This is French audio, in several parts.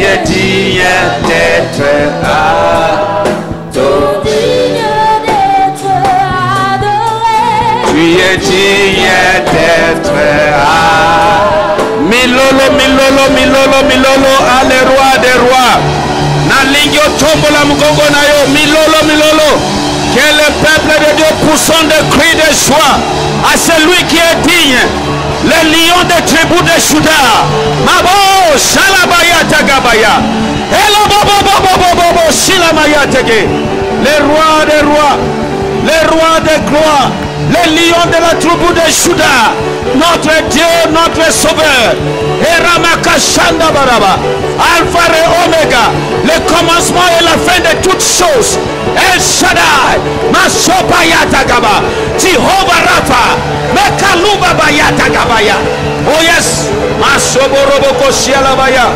es digne d'être adoré. Tu es digne d'être Milolo, milolo, milolo, milolo, ale roi des rois. Na lingio tombo la mgongo na yo, milolo, milolo. Que le peuple de Dieu poussant des cris de joie à celui qui est digne. Le lion des tribus de Juda. Mabo, Shalabaya Tagabaya. Hello, bobo, bobo, bobo, bobo, Shilamaya Tege. Les rois des rois, les rois des gloires, les lions de la tribu de Juda. Notre Dieu, notre sauveur. Eramakashanda Baraba. Alpha et Omega. Le commencement et la fin de toutes choses. El Shaddai. Masopaya Tagaba. Jehovah Rapha. Mekaluba Bayata Gabaya. Oh yes. Masoboroboko Shialabaya.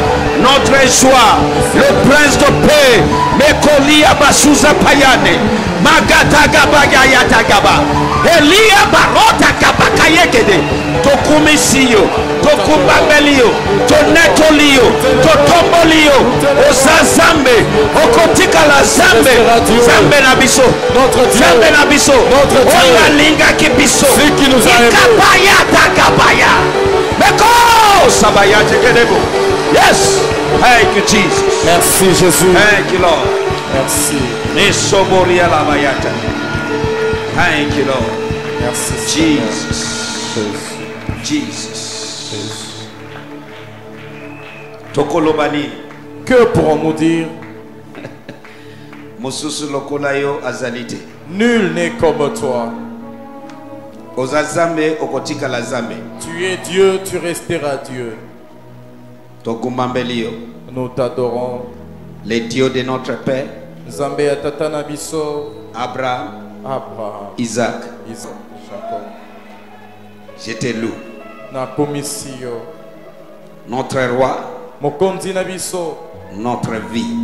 Notre joie. Le prince de paix. Mekolia Basuza Payane. Magata Gabaya Yatagaba. Elia Barota Kabakayekede. Tokumisiyo. Tokubabelio. Tonetolio. Totombolio. Ozazambe. Okotika la Zambe. Zambe Nabiso. Zambe Nabiso. Oya Linga Kibiso. qui nous a Ikapaya Takapaya. Meko Sabaya Tekedebo. Yes. Thank you, Jesus. Merci Jésus. Thank you, Lord. Merci. Nisoboria la bayata. Thank you, Lord. Merci. Jesus. Jesus. Tokolobani. Que pourrons-nous dire? Mosusu lokolayo azalite. Nul n'est comme toi. Ozazambe okotika la zambe. Tu es Dieu, tu resteras Dieu. Tokumambelio. Nous t'adorons. Les dieux de notre Père. Nzambe ya tata na biso. Abraham. Abraham. Isaac. Isaac. Jacob. Je te loue. Na komisio. Notre roi. Mokonzi na biso. Notre vie.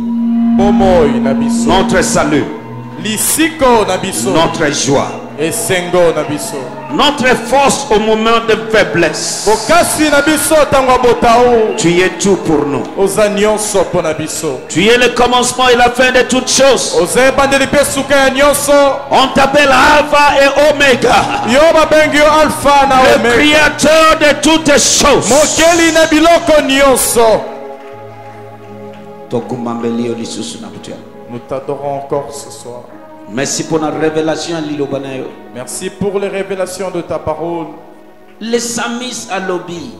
Bomoi na biso. Notre salut. Lisiko na biso. Notre joie. Esengo na biso. Notre force au moment de faiblesse. Bokasi na biso tangwa botao. Tu es tout pour nous. Ozanyonso po na biso. Tu es le commencement et la fin de toutes choses. Ozebandeli pe suka ya nyonso. On t'appelle Alpha et Omega. Yo babengi yo Alpha na Le Omega. créateur de toutes choses. Mokeli na biloko nyonso. Nous t'adorons encore ce soir. Merci pour la révélation. Merci pour les révélations de ta parole. Les samis à lobby.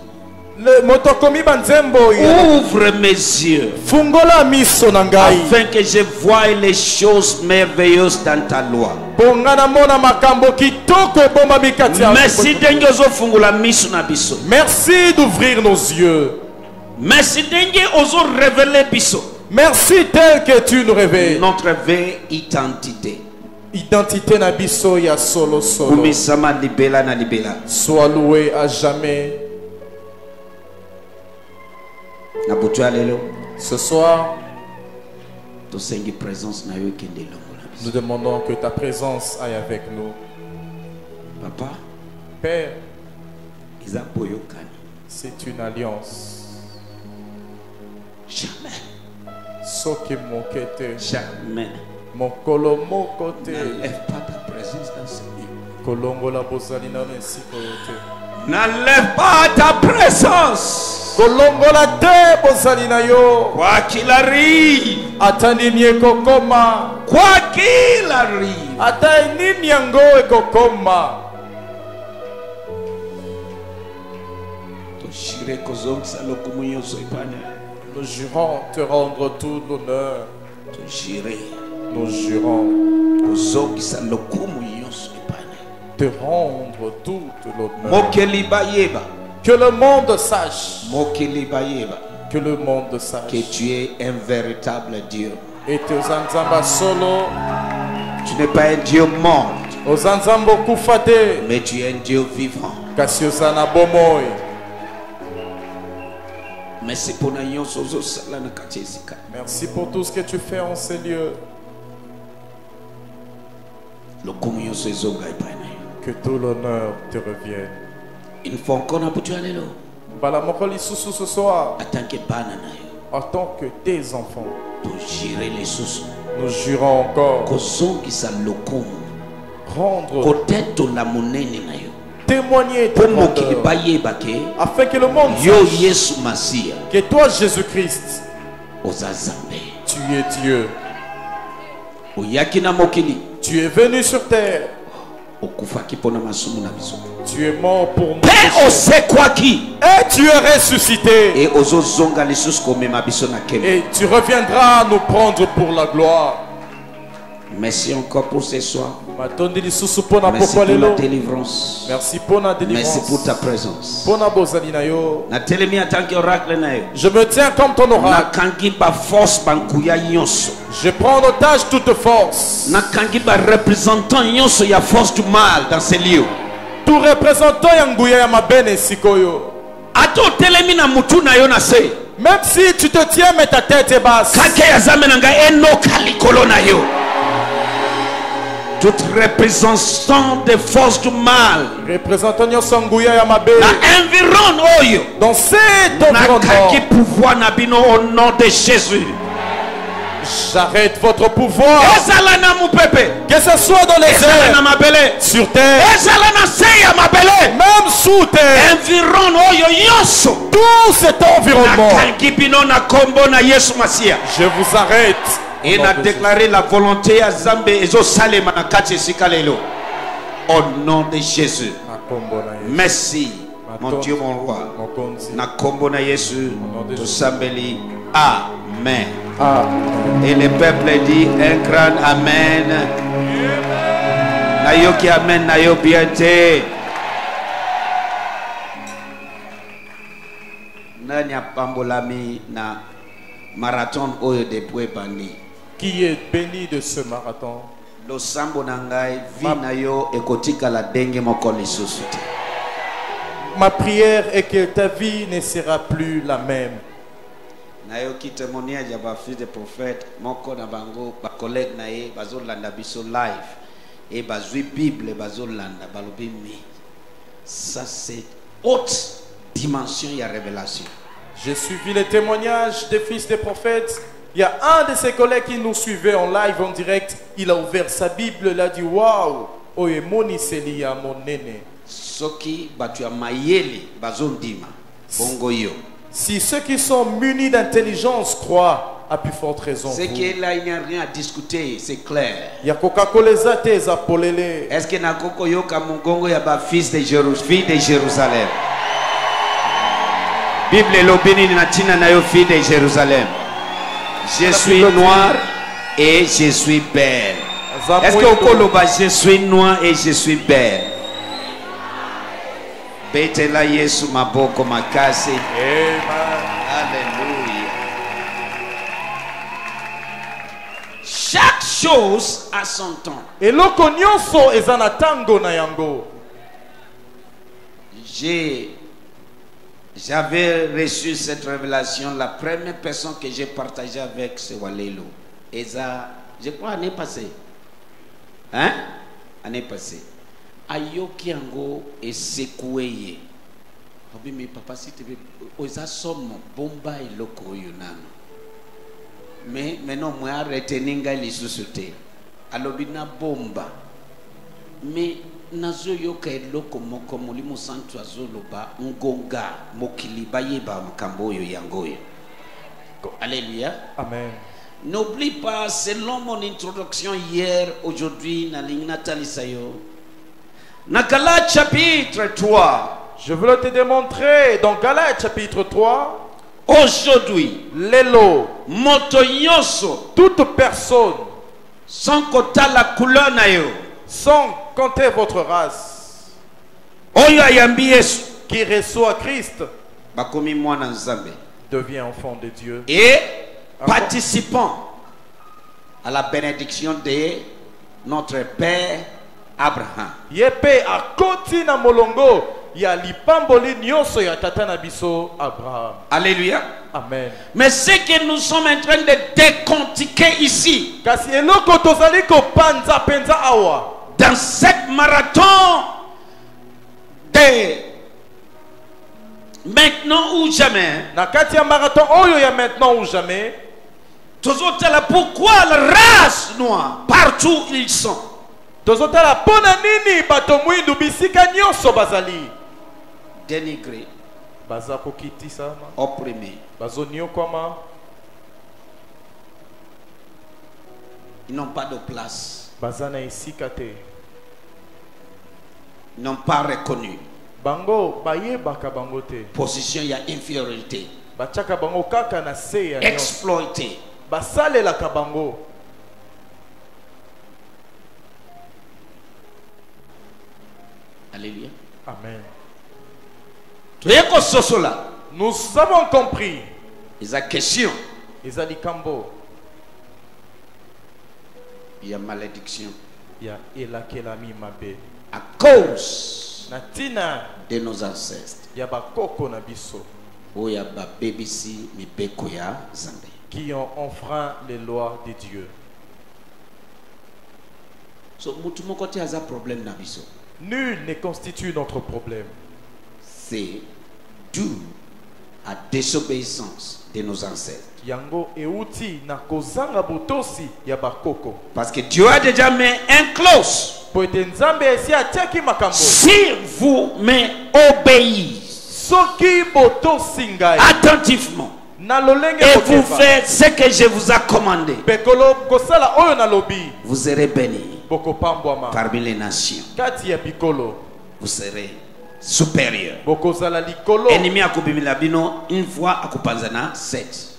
Le motokomi banzembo. Ouvre mes yeux. Fungola miso nangai. Afin que je voie les choses merveilleuses dans ta loi. Bongana mona makambo kitoko bomba mikati. Merci dengozo fungula miso na biso. Merci d'ouvrir nos yeux. Merci dengue ozo révéler biso. Merci tel que tu nous révèles. Notre vraie identité. Identité na biso ya solo solo. Kumisama libela na libela. Sois loué à jamais. Ce soir, nous demandons que ta présence aille avec nous. Papa, Père, c'est une alliance. Jamais. Soki mokete. Jamais. Mokolo mokote. N'enlève pas ta présence dans ce lieu. Kolongola bozali na mesiko yote. N'enlève pas ta présence. Kolongola te bozali na yo. Quoi qu'il arrive. Ata nini ekokoma. Quoi qu'il arrive. Ata nini yango ekokoma. Nous jurons te rendre tout l'honneur. Nous jurons te rendre tout l'honneur. Que le monde sache. Que le monde sache. Que tu es un véritable Dieu. Et te zanzamba solo. Tu n'es pas un Dieu mort. Ozanzambo kufate. Mais tu es un Dieu vivant. Kasiosana bomoi. Merci pour tout ce que tu fais en ces lieux. Que tout l'honneur te revienne. Une fois encore, Balamokoli susu ce soir. en tant que tes enfants. Togirer les sous. Nous jurons encore Kozongisa lokomo. rendre, Koteto la monene na yo. témoigner ta Pour mokili grandeur, baye bake. afin que le monde Yo sache Yesu Masia. que toi, Jésus-Christ, Ozazambe. tu es Dieu. Oyaki na mokili. Tu es venu sur terre. Okufaki pona masumu na biso. Tu es mort pour nous. Pe osekwaki. Et tu es ressuscité. Et ozozonga lisusu komema biso na kembe. Et tu reviendras nous prendre pour la gloire. Merci encore pour ce soir. Matondi lisusu pona Merci pokwa pour la lelo. délivrance. Merci pour la Merci délivrance. pour ta présence. Pona bozali na yo. Na telemi en tant qu'oracle na yo. Je me tiens comme ton Na oracle. kangi ba force bankuya nyonso. Je prends en otage toute force. Na kangi ba représentant nyonso ya force du mal dans ces lieux. Tout représentant yanguya ya mabene sikoyo. Ato telemi na mutu na yo na se. Même si tu te tiens mais ta tête est basse. Kake ya zame na nga enoka likolo na yo. Toute représentant des forces du mal. Représentant nyonso nguya ya mabene. Na environ oyo. Dans cet Na environnement, kaki pouvoir na bino au nom de Jésus. j'arrête votre pouvoir. Ezala na mupepe. Que ce soit dans les Ezala na airs, mabele. sur terre, Ezala na se ya mabele. même sous terre, Environ oyo nyonso. tout cet environnement, Nakangi bino na kombo na Yesu Masia. je vous arrête. Et n'a déclaré la volonté à Zambe et Salema na kati esika lelo. Au nom de Jésus. Merci, mon Dieu, mon roi. Na kombo na Yesu, tosambeli. Amen. Et le peuple dit un grand amen. Na yo ki amen, na yo bien te. Nani apambolami na marathon oyo depuis bani. Qui est béni de ce marathon? Losambo nangai vi na yo ekotika la denge moko lisusu te. Ma prière est que ta vie ne sera plus la même. Na yo ki témoignage ya ba fils de prophète moko na bango ba collègue na ye bazolanda biso live et bazwi bible bazolanda balobi mi. Ça c'est haute dimension ya révélation. J'ai suivi les témoignages des fils des prophètes. Il y a un de ses collègues qui nous suivait en live, en direct. Il a ouvert sa Bible, il a dit waouh, oye moni selia mon nene. Soki batu ya mayele bazondima bongo yo. Si ceux qui sont munis d'intelligence croient, à plus forte raison. C'est que là il n'y a rien à discuter, c'est clair. Il y a Coca-Cola zate zapolele. Est-ce que na koko yo ka mongongo ya ba fils de Jérusalem? Bible lobini na tina na yo fille de Jérusalem. Je suis noir et je suis belle. Est-ce que okoloba je suis noir et je suis belle? Betela Yesu maboko makasi. Amen. Alléluia. Chaque chose a son temps. Et loko nyonso ezana tango na yango. J'avais reçu cette révélation, la première personne que j'ai partagée avec, c'est Walelo. Et ça, je crois, l'année passée. Hein? L'année passée. Ayoki Ango est secoué. Mais papa, si tu veux, oza somme bomba et loko yunano. Mais maintenant, moi, reteninga les sociétés. Alobina bomba. Mais nazo yoka eloko moko molimo santu azoloba ngonga mokili bayeba makambo oyo yangoyo. Alléluia. Amen. N'oublie pas, selon mon introduction hier, aujourd'hui, Naling Nathalie Sayo, Nakala chapitre 3. Je veux te démontrer dans Galates chapitre 3. Aujourd'hui, Lelo, moto nyonso, toute personne, sans kota la couleur na yo, sans compter votre race, oyo ayambi Yesu, qui reçoit Christ, bakomi mwana nzambe, devient enfant de Dieu. et participant à la bénédiction de notre Père Abraham. Yepe a koti na molongo ya lipamboli nyonso ya tata na biso Abraham. Alléluia. Amen. Mais ce que nous sommes en train de décortiquer ici, Kasi eloko tozali ko panza penza awa. dans cette marathon de maintenant ou jamais, Na kati ya marathon oyo ya maintenant ou jamais. tozotala pourquoi la race noire, partout où ils sont, Tozotala pona nini bato mwindu bisika nyonso bazali. dénigrés, Baza kokitisa, opprimés. bazo nyokwama, Ils n'ont pas de place. baza na esika te. Ils n'ont pas reconnu. Bango bayebaka bango te. Position, il y a infériorité. Bachaka bango kaka na se ya nyonso. Exploité. Basalelaka bango. Alléluia. Amen. Tuyeko sosola. Nous avons compris. Ils ont question. Ezali kambo Il y a malédiction. ya elakelami mabe. À cause Na tina de nos ancêtres. ya bakoko na biso Oya ba BBC mi beko ya Zambé. qui ont enfreint les lois de Dieu. So mutu moko te aza problème na biso. Nul ne constitue notre problème. C'est dû à désobéissance de nos ancêtres. Yango euti na kozanga botosi ya bakoko. Parce que Dieu a déjà mis un clause. Po ete Nzambe esi atiaki makambo. Si vous m'obéissez Soki botosi ngai attentivement na lolenge et vous kokeba. faites ce que je vous ai commandé, Bekolo kosala oyo na lobi. vous serez bénis Bokopambwama. parmi les nations. Kati ya bikolo. Vous serez supérieurs. Bokozala likolo. Ennemi akubimila bino une fois akupanzana 7.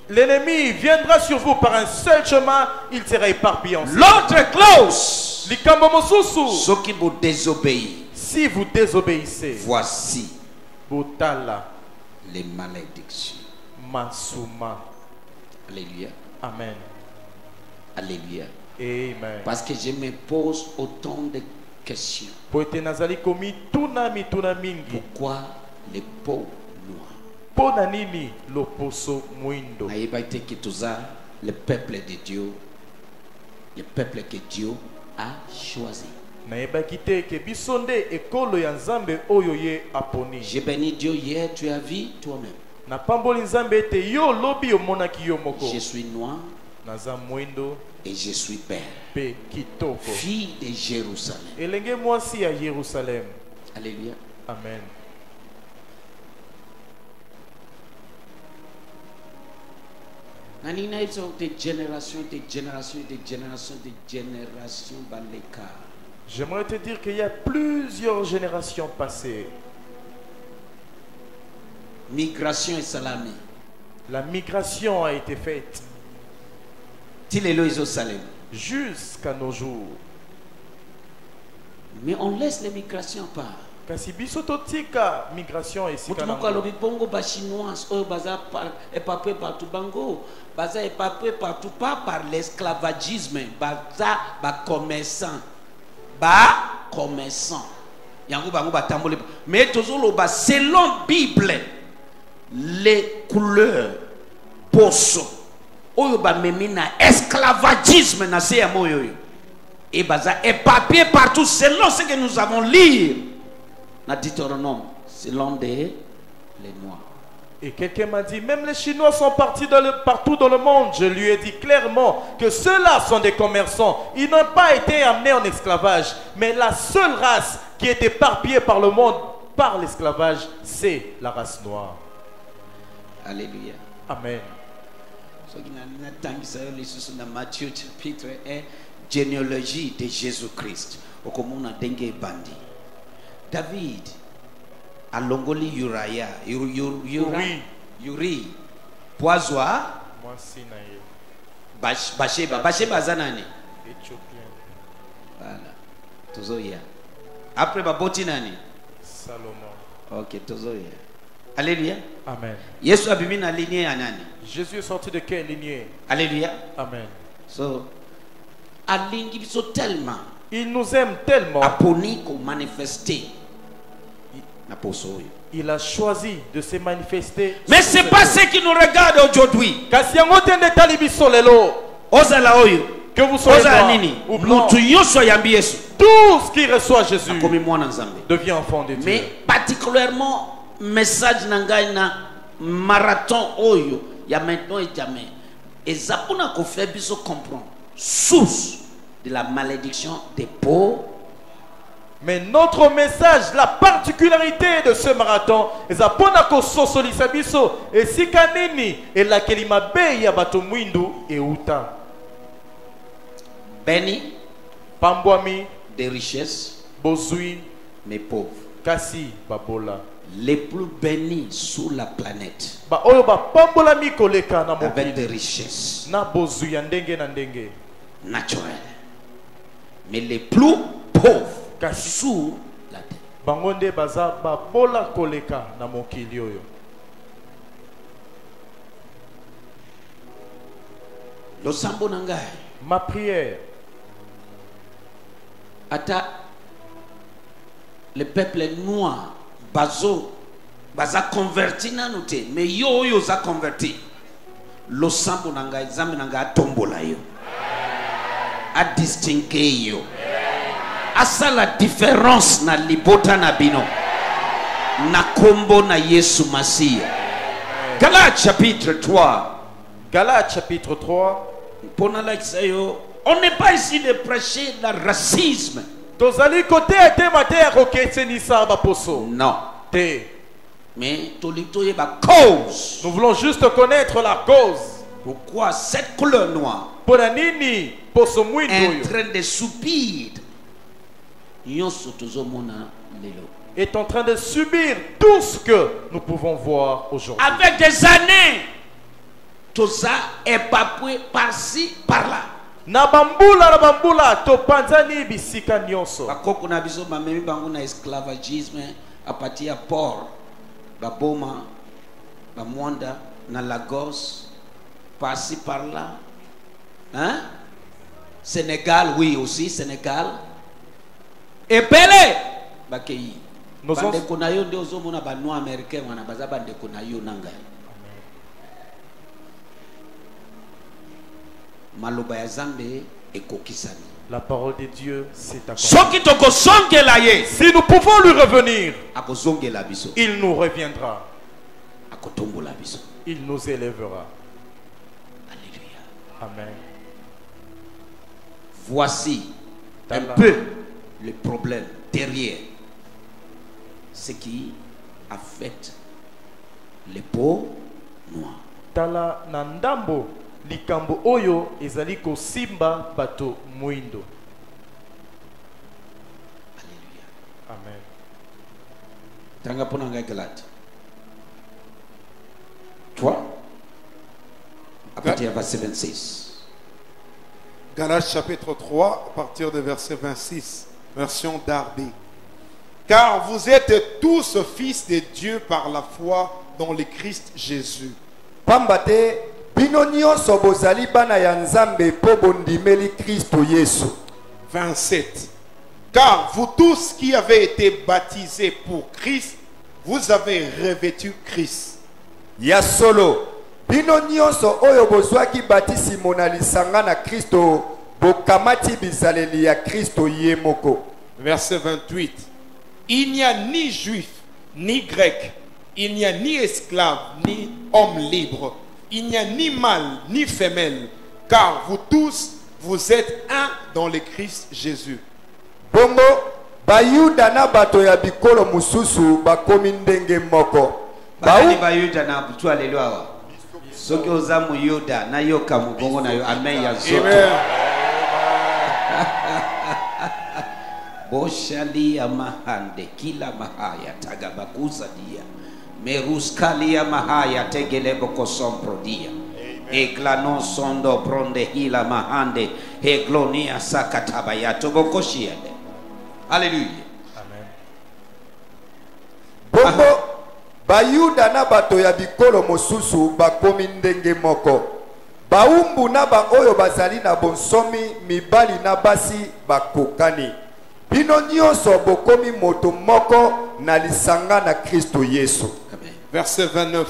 L'ennemi viendra sur vous par un seul chemin, il sera éparpillé ensemble. L'autre clause, Likambo mosusu. ceux qui vous désobéissent, Si vous désobéissez, voici botala les malédictions. masuma. Alléluia. Amen. Alléluia. Amen. Parce que je me pose autant de questions. Po ete nazali komi tuna mituna mingi. Pourquoi les peaux noires? Pona nini loposo mwindo. Naïba été qui toza le peuple de Dieu, le peuple que Dieu a choisi. Nayebaki te ke biso nde ekolo ya Nzambe oyo ye aponi. J'ai béni Dieu hier, tu as vu toi-même. Na pamboli Nzambe ete yo lobi omonaki yo moko. Je suis noir Naza mwindo et je suis belle. pe kitoko. Fille de Jérusalem. Elenge mwasi ya Yerusalem. Alléluia. Amen. Nanina, ils sont des générations, des générations, des générations, des générations dans l'écart. J'aimerais te dire qu'il y a plusieurs générations passées. Migration et salami. La migration a été faite Tilelo iso salem. jusqu'à nos jours. Mais on laisse les migrations à part. Kasi biso totika migration esika Mutu moko nango. alobi bongo ba chinois oyo baza éparpillés partout bango baza éparpillés partout pas par l'esclavagisme baza ba commerçant yango bango batamboli mais tozoloba selon Bible les couleurs poso oyo ba memi na esclavagisme na se ya moyo yo et baza éparpillés partout selon ce que nous avons lu na Deutéronome, selon les Noirs. Et quelqu'un m'a dit, même les Chinois sont partis partout dans le monde. Je lui ai dit clairement que ceux-là sont des commerçants. Ils n'ont pas été amenés en esclavage. Mais la seule race qui est éparpillée par le monde par l'esclavage, c'est la race noire. Alléluia. Amen. Matthieu chapitre 1, généalogie de Jésus-Christ. Okomuna dengue bandi. David alongoli Uriah, Uri, Poazwa, Moi, Sinaï, Basheba zanani. Éthiopien, Voilà. Tozoya. Après baboti nani? Salomon. Ok, tozoya. Alléluia. Amen. Yesu abimina lignée ya nani? Jésus est sorti de quelle lignée? Alléluia. Amen. So alingi biso tellement Il nous aime tellement. aponi ko manifester na poso oyo. Il a choisi de se manifester. Mais sur c'est cette pas terre. ce qui nous regarde aujourd'hui. Kasi yango te nde tali biso lelo. Ozala oyo. Que vous soyez Ozala noir nini? ou blanc, Mutu nyonso yambi Yesu. tout ce qui reçoit Jésus Akomi mwana nzambe. devient enfant de Dieu. Mais particulièrement message nangai na marathon oyo ya maintenant et jamais. Et ça pour nous faire biso comprendre source de la malédiction des pauvres. Mais notre message, la particularité de ce marathon, et ça pour nous sosolisa biso et si kanini et la kelima be ya bato mwindu et uta. Béni Pambwami des richesses, bozui mais pauvres. kasi babola. Les plus bénis sur la planète. Ba oyo ba pambolami koleka na Avec des mokili. richesses Na bozui ya ndenge na ndenge. naturelles. Mais les plus pauvres sur la terre. Bango nde baza babola koleka na mokili oyo. Losambo nangai. Ma prière, Ata le peuple noir baza converti nanute mais yo za converti losambo nanga zambi nanga tombola yo a distinguer yo asa la différence na libota na bino na kombo na Yesu Masia. Galates chapitre 3. Galates chapitre 3. Pona like yo, on n'est pas ici de prêcher le racisme. Tozali côté ete mater oketsenisa ba poso. Non. Te. Mais tolitoye ba cause. Nous voulons juste connaître la cause. Pourquoi cette couleur noire Pour nini poso mwindo est en oyo train de soupir? Nyonso tozomona lelo. est en train de subir tout ce que nous pouvons voir aujourd'hui. Avec des années, toza épapoué par-ci, par-là. Na bambula to panzani bisika nyonso. Bakoko na biso bamemi bango na esclavagisme à partir ya port. Baboma, bamwanda, na Lagos, par-ci, par-là. Hein? Sénégal, oui aussi, Sénégal. Et Pelé, bakei. Nos Bandeko na yo nde ozomona ba noir américain wana baza bandeko na yo nanga. Maloba ya Zambe ekokisani. La parole de Dieu s'est accomplie. Soki toko songela ye, Si nous pouvons lui revenir, akozongela biso, il nous reviendra. akotombola biso. Il nous élèvera. Alléluia. Amen. Voici un Tala. peu le problème derrière ce qui affecte les peaux noires. Tala na ndambo likambo oyo ezali kosimba bato mwindo. Alléluia. Amen. Tanga pona ngai Galate 3 à partir du verset 26. Galates chapitre 3, à partir du verset 26, version Darby. Car vous êtes tous fils de Dieu par la foi dans le Christ Jésus. Pambate bino nyonso bozali bana ya Nzambe po bondimeli Kristo Yesu. 27. Car vous tous qui avez été baptisés pour Christ, vous avez revêtu Christ. Ya solo bino nyonso oyo bozwaki batisimo na lisanga na Kristo bokamati bizaleli ya Kristo ye moko. Verset 28. Il n'y a ni juif, ni grec, il n'y a ni esclave, ni homme libre, il n'y a ni mâle, ni femelle, car vous tous, vous êtes un dans le Christ Jésus. Bongo bayuda na bato ya bikolo mususu bakomi ndenge moko. Bakani bayuda na butu alelo awa. Soki oza mu yuda na yoka mubongo na yo amen ya zoto. Amen. Boshali ya mahande kila mahaya tagabakuza dia. Meruskali ya mahaya tegelebo kosompro dia. Eklanon sondo pronde hila mahande eglonia sakatabayato bokoshiende. Alléluia. Amen. Bongo bayuda na bato ya bikolo mosusu bakomi ndenge moko. Baumbu na ba oyo bazali na bonsomi mibali na basi bakokani. Bino nyonso bokomi moto moko na lisanga na Kristo Yesu. Amen. Verset 29.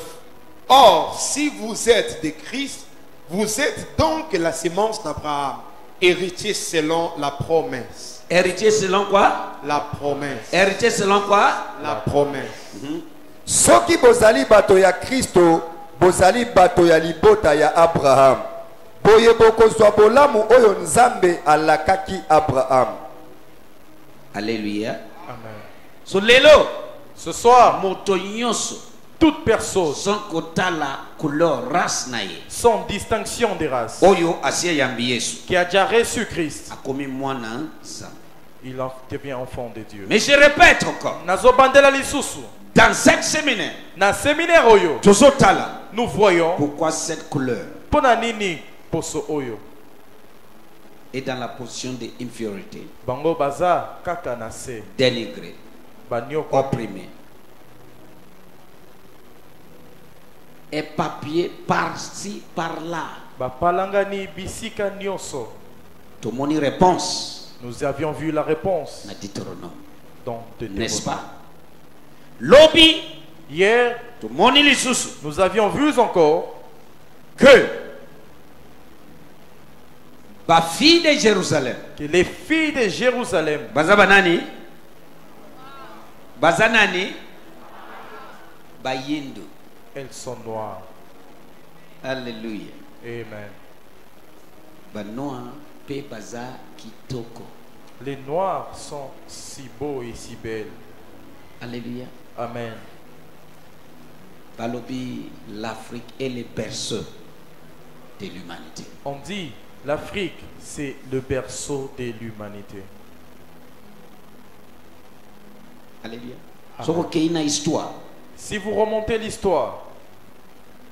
Or, si vous êtes de Christ, vous êtes donc la sémence d'Abraham, héritier selon la promesse. Héritier selon quoi? La promesse. Héritier selon quoi? La promesse. soki bozali bato ya Kristo bozali bato ya libota ya Abraham boye bokozwa bolamu oyo Nzambe alakaki Abraham. Alléluia. Amen. So lelo, Ce soir, moto nyonso, toute personne, sans kota la couleur race naye. sans distinction des races, Oyo asie yambi Yesu. qui a déjà reçu Christ, Akomi mwana Nzambe. il en devient enfant de Dieu. Mais je répète encore, Nazobandela lisusu. dans cette séminaire, Na séminaire oyo, Tozotala, nous voyons pourquoi cette couleur pona nini poso oyo. est dans la position d'infériorité, Bango baza kaka na se, dénigrée, banyoko opprimée. Éparpillée par-ci, par-là. bapalangani bisika nyonso. Tout le monde réponse Nous avions vu la réponse dans Deutéronome. dans N'est-ce Deutéronome. pas? Lobby, Hier, tout le monde les sous nous avions vu encore que la fille de Jérusalem, que les filles de Jérusalem, Bazabanani, Bazanani, Bayindu. elles sont noires. Alléluia. Amen. Banoa pe baza kitoko. Les noirs sont si beaux et si belles. Alléluia. Amen. Balobi, l'Afrique est le berceau de l'humanité. On dit l'Afrique, c'est le berceau de l'humanité. Alléluia. Amen. Soko keina histoire. Si vous remontez l'histoire,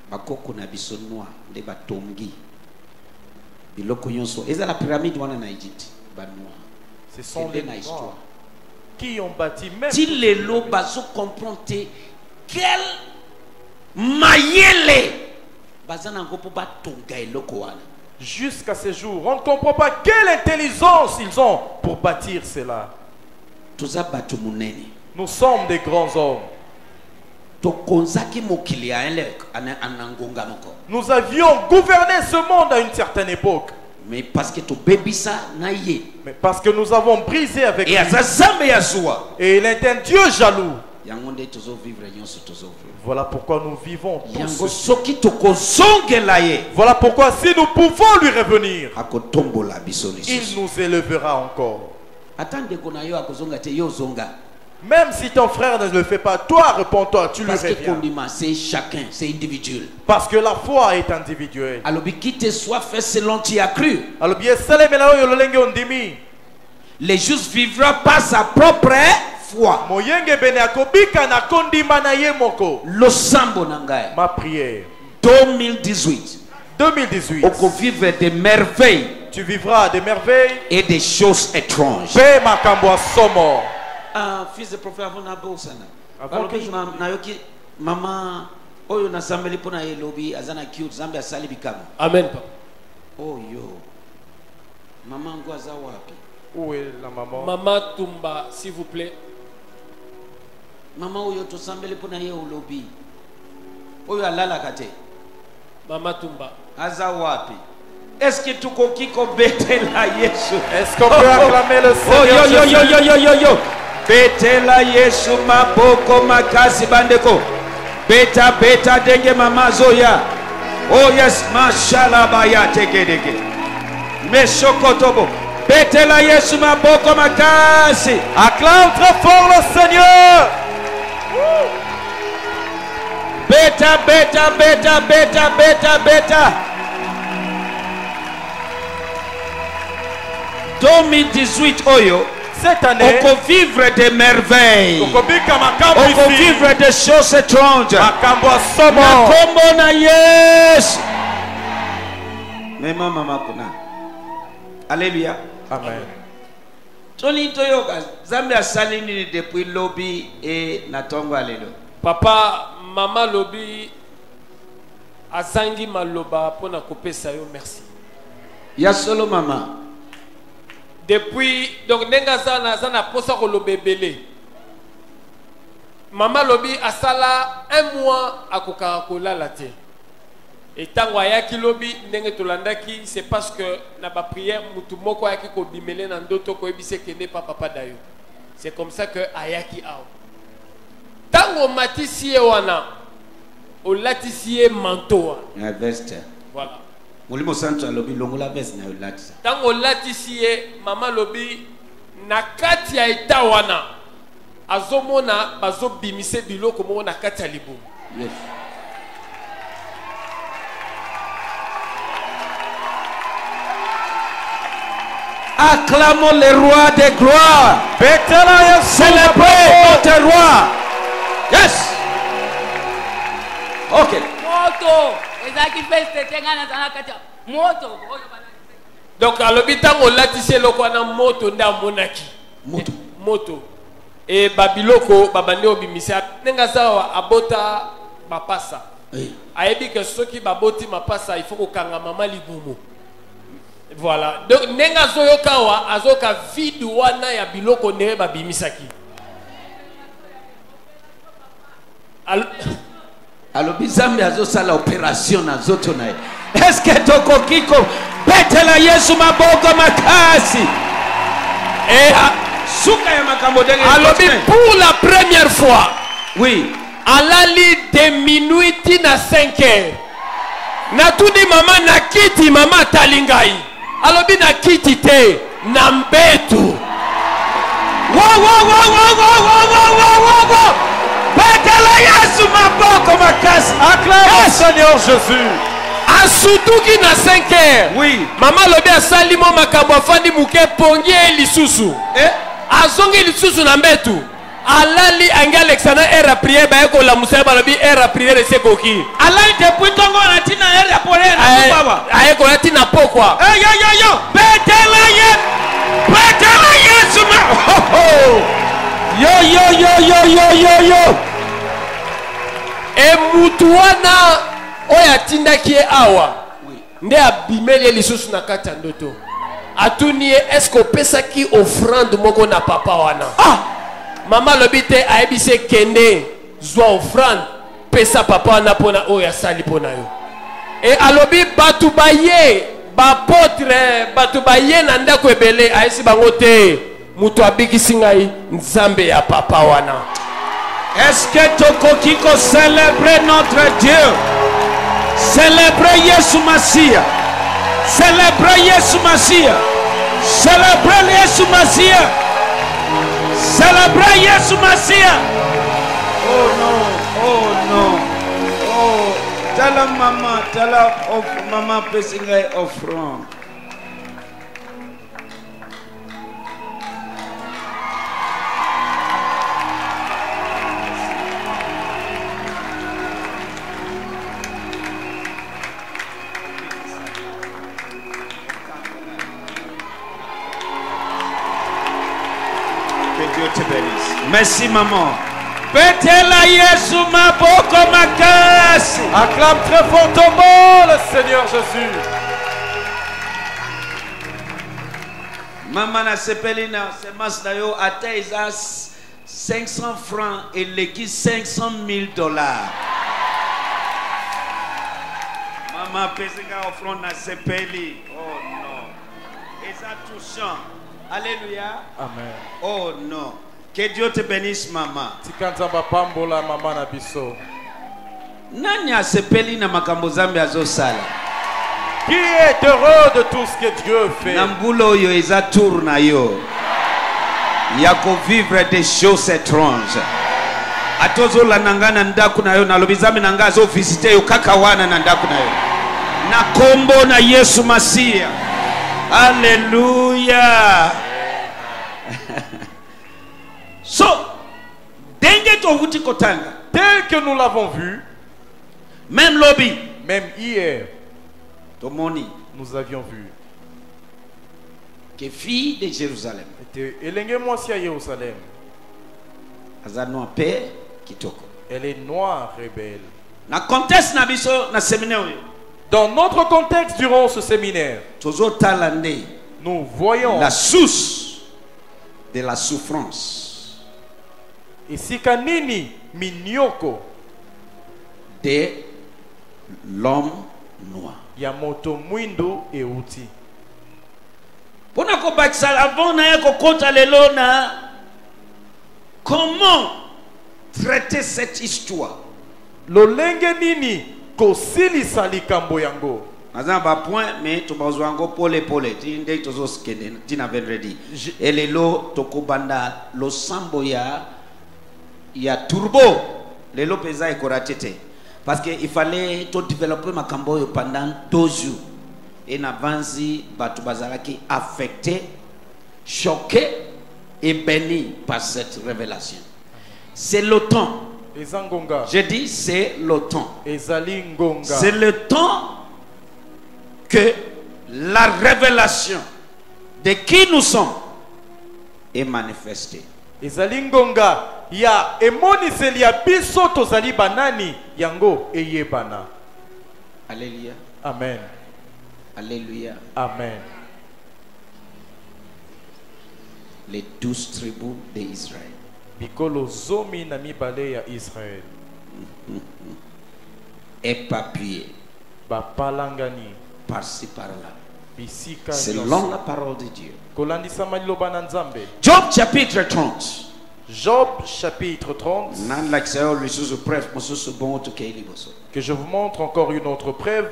Bakoko na biso noir nde batongi. Biloko nyonso. Eza la pyramide wana na Egypte. Ba noir. ce sont Quelle les est la histoire? noirs qui ont bâti même. Si les lots bazo comprendre quel mayele bazana ngopo batonga eloko wana. Jusqu'à ce jour, on ne comprend pas quelle intelligence ils ont pour bâtir cela. Toza bato munene. Nous sommes des grands hommes. Tokonzaki mokili ya anangonga noko. Nous avions gouverné ce monde à une certaine époque. Mais parce que to bebisa na ye. Mais parce que nous avons brisé avec Et lui. azazambe ya zuwa. Et il est un Dieu jaloux. Yango nde tozo vivre nyonso tozo vivre. Voilà pourquoi nous vivons Yango tous. soki tokozongela ye. Voilà pourquoi si nous pouvons lui revenir, Akotombola biso il lisusu. nous élèvera encore. Atande kona yo akozonga te yo zonga. Même si ton frère ne le fait pas, toi réponds-toi, tu lui Parce que reviens. kondima c'est chacun, c'est individuel. Parce que la foi est individuelle. Alors qui te soit fait selon tu as cru. Alors bien, salemela oyo lolenge ondimi. Le juste vivra par sa propre foi. Moyenge bene akobika na kondima na ye moko. Losambo nangai. Ma prière. 2018. 2018. On vivre des merveilles Tu vivras des merveilles. et des choses étranges. Pe makambo asomo. Ah, fils de prophète avant na bosana. Avant Alors que na yoki maman oyo na sambeli pona yelobi azana cute zambi asali bikamo. Amen, papa. Oh yo. Maman ngwaza wapi? Où est la maman? Maman Tumba, s'il vous plaît. Maman oyo to sambeli pona ye olobi. Oyo alala kate. Maman Tumba. Aza wapi? Est-ce que tukoki ko betela Yesu? Est-ce qu'on peut acclamer le Oh Seigneur yo yo Jésus? yo yo yo yo yo. Betela Yesu maboko makasi bandeko. Beta beta denge mama zoya. Oh yes, mashallah baya tegedege. Meshokotobo. Betela Yesu maboko makasi. Acclame très fort le Seigneur. Beta beta beta beta beta beta. 2018 oyo. Cette On année, peut vivre des merveilles. okobika On makambo peut ici. vivre des choses étranges. Makambo Na asomo. kombo na Yesu. Mema mama kuna. Alléluia. Amen. Toni toyoka Zambe asali nini depuis lobby et natongo alelo. Papa, maman lobi azangi maloba pona kopesa yo merci. Ya solo mama. Depuis donc nenga zana posa ko lobebele. Maman lobi asala 1 mois akoka kolala te. Et tango ayaki lobi ndenge tolandaki c'est parce que na ba prière mutu moko ayaki ko bimele na ndoto ko ebise kende pa papa dayo. C'est comme ça que ayaki aw. Tango matisi wana olatisi manteau. La veste. Voilà. Molimo santo alobi longo la veste na olatisa. Tango olatisi mama lobi na kati ya eta wana azomona bazobimise biloko moko na kati ya libumu. Yes. Acclamons le roi de gloire. Célébrez notre roi. Yes. Ok. Moto. Ezaki feste tengana zana kati. Moto. Donc alobi tango latisi eloko na moto nda monaki. Moto. Moto. Et babiloko babande obimisa nenga zawa abota mapasa. Ayebi que soki baboti mapasa il faut ko kanga mama libumu. Voilà. Donc nenga zoyokawa azoka vide wana ya biloko ne babimisaki. Alobi Zambi azosala opération na zoto na. Est-ce que tokokiko betela Yesu maboko makasi? Et alobi pour la première fois. Oui. Alali de minuit na 5 heures. Na tudi mama na kiti mama talingai. Alobi na kiti te na mbetu. Betela Yesu maboko makasi. Acclame le Seigneur Jésus. Asutuki na 5 heures. Oui. Mama lobi asali mo makambo afandi muke pongi lisusu. Azongi lisusu na mbetu. Alali angi Alexandre era prière ba ko la musaba lobi era prière sekoki. Alali depuis tongo na tina era prière na baba. Aye ko tina pokwa. Yo. Betela Yesu Yo. E mutuana oya tindaki awa. Nde abimeli lisusu na kati ya ndoto. Atuni est-ce que pesaki offrande moko na papa wana? Mama lobite aebise kende zwa offrande pesa papa wana pona oya sali pona yo. E alobi batu baye bapotre batu baye na ndako ebele aesi bango te mutu abikisi ngai nzambe ya papa wana. Est-ce que tokokiko célébrer notre Dieu? Célébrer Yesu Masia. Célébrer Yesu Masia. Célébrer Yesu Masia. Célébrer Yesu Masia. Oh non. Oh, tala maman pesinga offrande. Merci maman. Betela Yesu maboko makasi. Acclame très fortement le Seigneur Jésus. Maman na sepelina semence na yo ata eza 500 francs et leki $500,000. Maman pesinga offrande na sepeli. Oh non. Eza touchant. Alléluia. Amen. Oh non. Que Dieu te bénisse, maman. Tikanzamba pambola mama na biso. Nani asepeli na makambo Zambi azosala? Qui est heureux de tout ce que Dieu fait? Nambulo yo eza tour na yo. Yako vivre des choses étranges. Atozo la nangana ndaku na yo na lobi Zambi nanga zo visiter yo kaka wana na ndaku na yo. Na kombo na Yesu Masia. Alléluia. So, denge to wuti kotanga. Tel que nous l'avons vu, Même lobby. même hier, Tomoni. nous avions vu. Que fille de Jérusalem. Elenge mwasi à Jérusalem. Azano paix kitoko. Elle est noire, rebelle. Na contexte na biso na séminaire. Dans notre contexte durant ce séminaire, Tozo talande. nous voyons La source de la souffrance. Isikanini Minyoko De l'homme noir. Yamoto Mwindo Euti. Pona ko bakisa avant na yako kota lelo na comment traiter cette histoire. lolenge nini kosilisa likambo yango. Naza ba point mais to bazwango pole pole tinde tozo skende tina vendredi elelo tokobanda lo sambo ya turbo lelo pesa ekoratete parce que il fallait to développer makambo yo pendant 2 jours et navanzi batu bazalaki affecté, choqué et béni par cette révélation. C'est le temps. Je dis c'est le temps. C'est le temps que la révélation de qui nous sommes est manifestée. Ezalingonga ya emoniseli ya biso tozali banani yango eyebana. Alléluia. Amen. Alléluia. Amen. Les 12 tribus d'Israël. Bikolo zomi na mibale ya Israël. Éparpillés. Bapalangani. Par-ci par-là. Bisika selon la parole de Dieu. Kolandisama liloba na Nzambe. Job chapitre 30. Job chapitre 30. Que je vous montre encore une autre preuve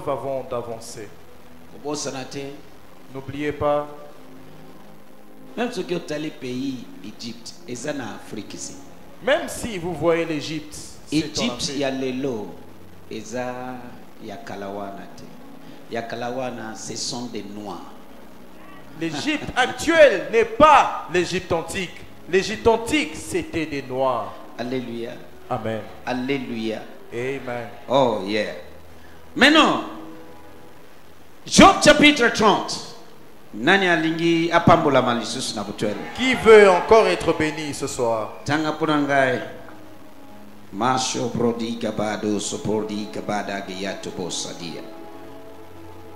avant d'avancer. N'oubliez pas. Même si vous avez pays Égypte, même si vous voyez l'Égypte, Égypte, il y a l'élo, il y a Kalawana. Yakalawana, ce sont des noirs. L'Égypte actuelle n'est pas l'Égypte antique. L'Égypte antique, c'était des noirs. Alléluia. Amen. Alléluia. Amen. Oh yeah. Maintenant, Job chapitre 30. Nani alingi apambola malisus na butwele. Qui veut encore être béni ce soir? Tanga punangai. Masho brodi kabado sopordi kabada giyato bosadia.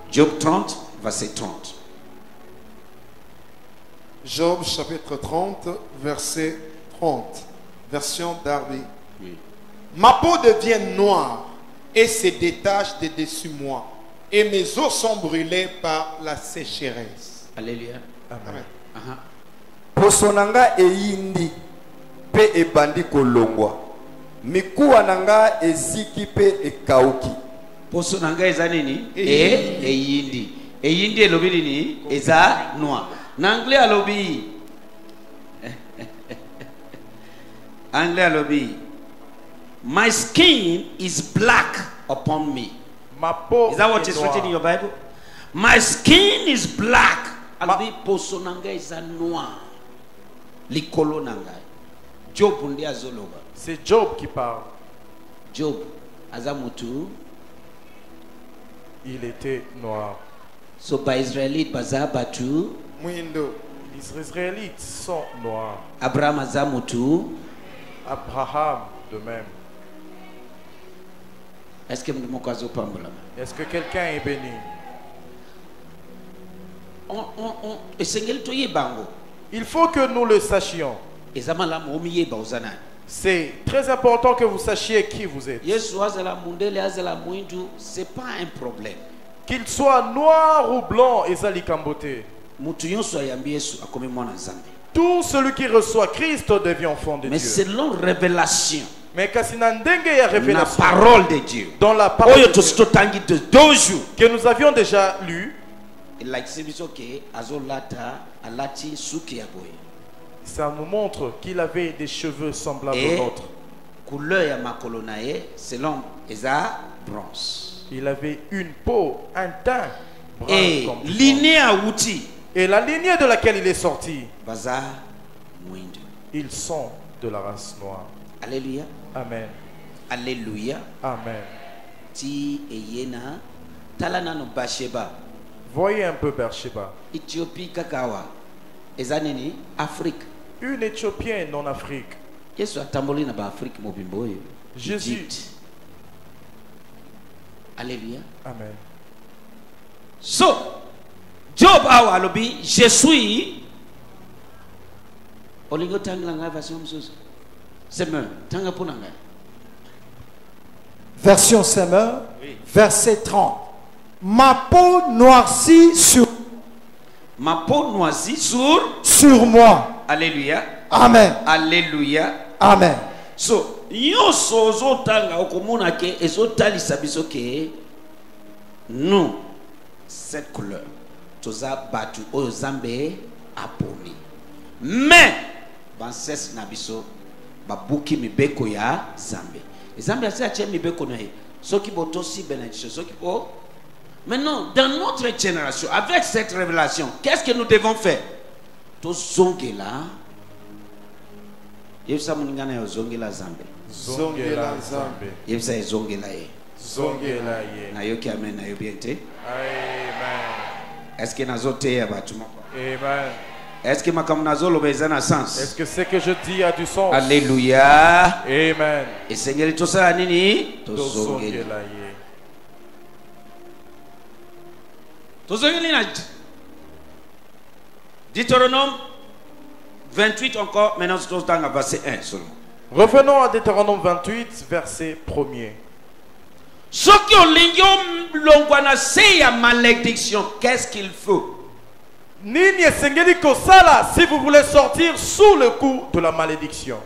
Job 30, verset 30. Job chapitre 30, verset 30. Version Darby. Oui. Ma peau devient noire et se détache de dessus moi. Et mes os sont brûlés par la sécheresse. Alléluia. Amen. Posonanga eyindi pe ebandi kolongwa. Mikuwa nanga eziki pe ekauki. Posonanga eza nini? Eyindi. Eyindi elobi nini? Eza noir. N'anglais alobi. Anglais alobi. My skin is black upon me. Ma peau is that what is written in your Bible? My skin is black. Alobi posonanga eza noir. Likolo nanga. Job ndi azoloba. C'est Job qui parle. Job azamutu. Il était noir. So by Israelite bazabatu. Les Israélites sont noirs. Abraham azamutu. Abraham de même. Est-ce que quelqu'un est béni? Il faut que nous le sachions. C'est très important que vous sachiez qui vous êtes. C'est pas un problème. Qu'il soit noir ou blanc, ezali kambote. Tout celui qui reçoit Christ devient enfant de Mais Dieu. selon révélation, mais la parole de Dieu, dans la parole de Dieu, que nous avions déjà lu, ça nous montre qu'il avait des cheveux semblables aux nôtres. Selon bronze. Il avait une peau, un teint brun. Et lignée à outil. Et la lignée de laquelle il est sorti, ils sont de la race noire. Alléluia. Amen. Alléluia. Amen. Ti eyena talana no Basheba. Voyez un peu Beersheba. Éthiopie kakawa. Ezanini Afrique. Une Éthiopienne en Afrique. Yesu atamboli na ba Afrique mobimboyo. Jésus. Alléluia. Amen. So, Job awalobi, je suis. Olingo tanganga version msusu. Semeur, tanga punanga. Version Semeur, oui. Verset 30. Ma peau noircit sur. Ma peau noircit sur. Sur moi. Alléluia. Amen. Alléluia. Amen. So nyonso ozotanga okomona ke ezotalisa biso ke nous cette couleur toza batu oyo Nzambe aponi mais bansese na biso babuki mibeko ya Nzambe. Nzambe asa atie mibeko na ye soki botosi bénédiction soki bo. Maintenant dans notre génération avec cette révélation qu'est-ce que nous devons faire? Tozongela yebisa muningana yo zongela Nzambe. Zongela Nzambe. Yebisa zongela ye. Zongela ye. Na yo ki amen na yo bien te. Amen. Est-ce que nazote ya batu moko? Amen. Est-ce que makambo nazoloba eza na sens? Est-ce que ce que je dis a du sens? Alléluia. Amen. Esengeli tosala nini? Tozongela ye. Tozongeli na Deutéronome 28 encore, maintenant c'est dans le verset 1 seulement. Revenons à Deutéronome 28, verset 1er. Soki olingi olongwa na se ya malédiction, qu'est-ce qu'il faut? Nini esengeli kosala si vous voulez sortir sous le coup de la malédiction.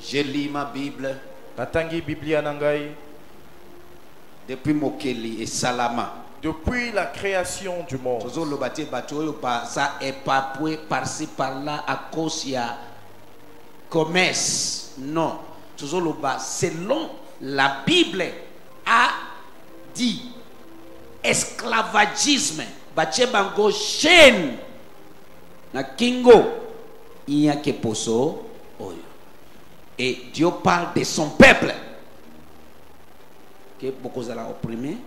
Je lis ma Bible. Natangi Biblia nangai. Depuis Mokeli et Salama. Depuis la création du monde. Ça est papoué par-ci par-là à cause de commerce. Non. Selon la Bible a dit esclavagisme. Bache bango chaîne. Na kingo. Il n'y a que poso. Et Dieu parle de son peuple. Que beaucoup de la opprimé.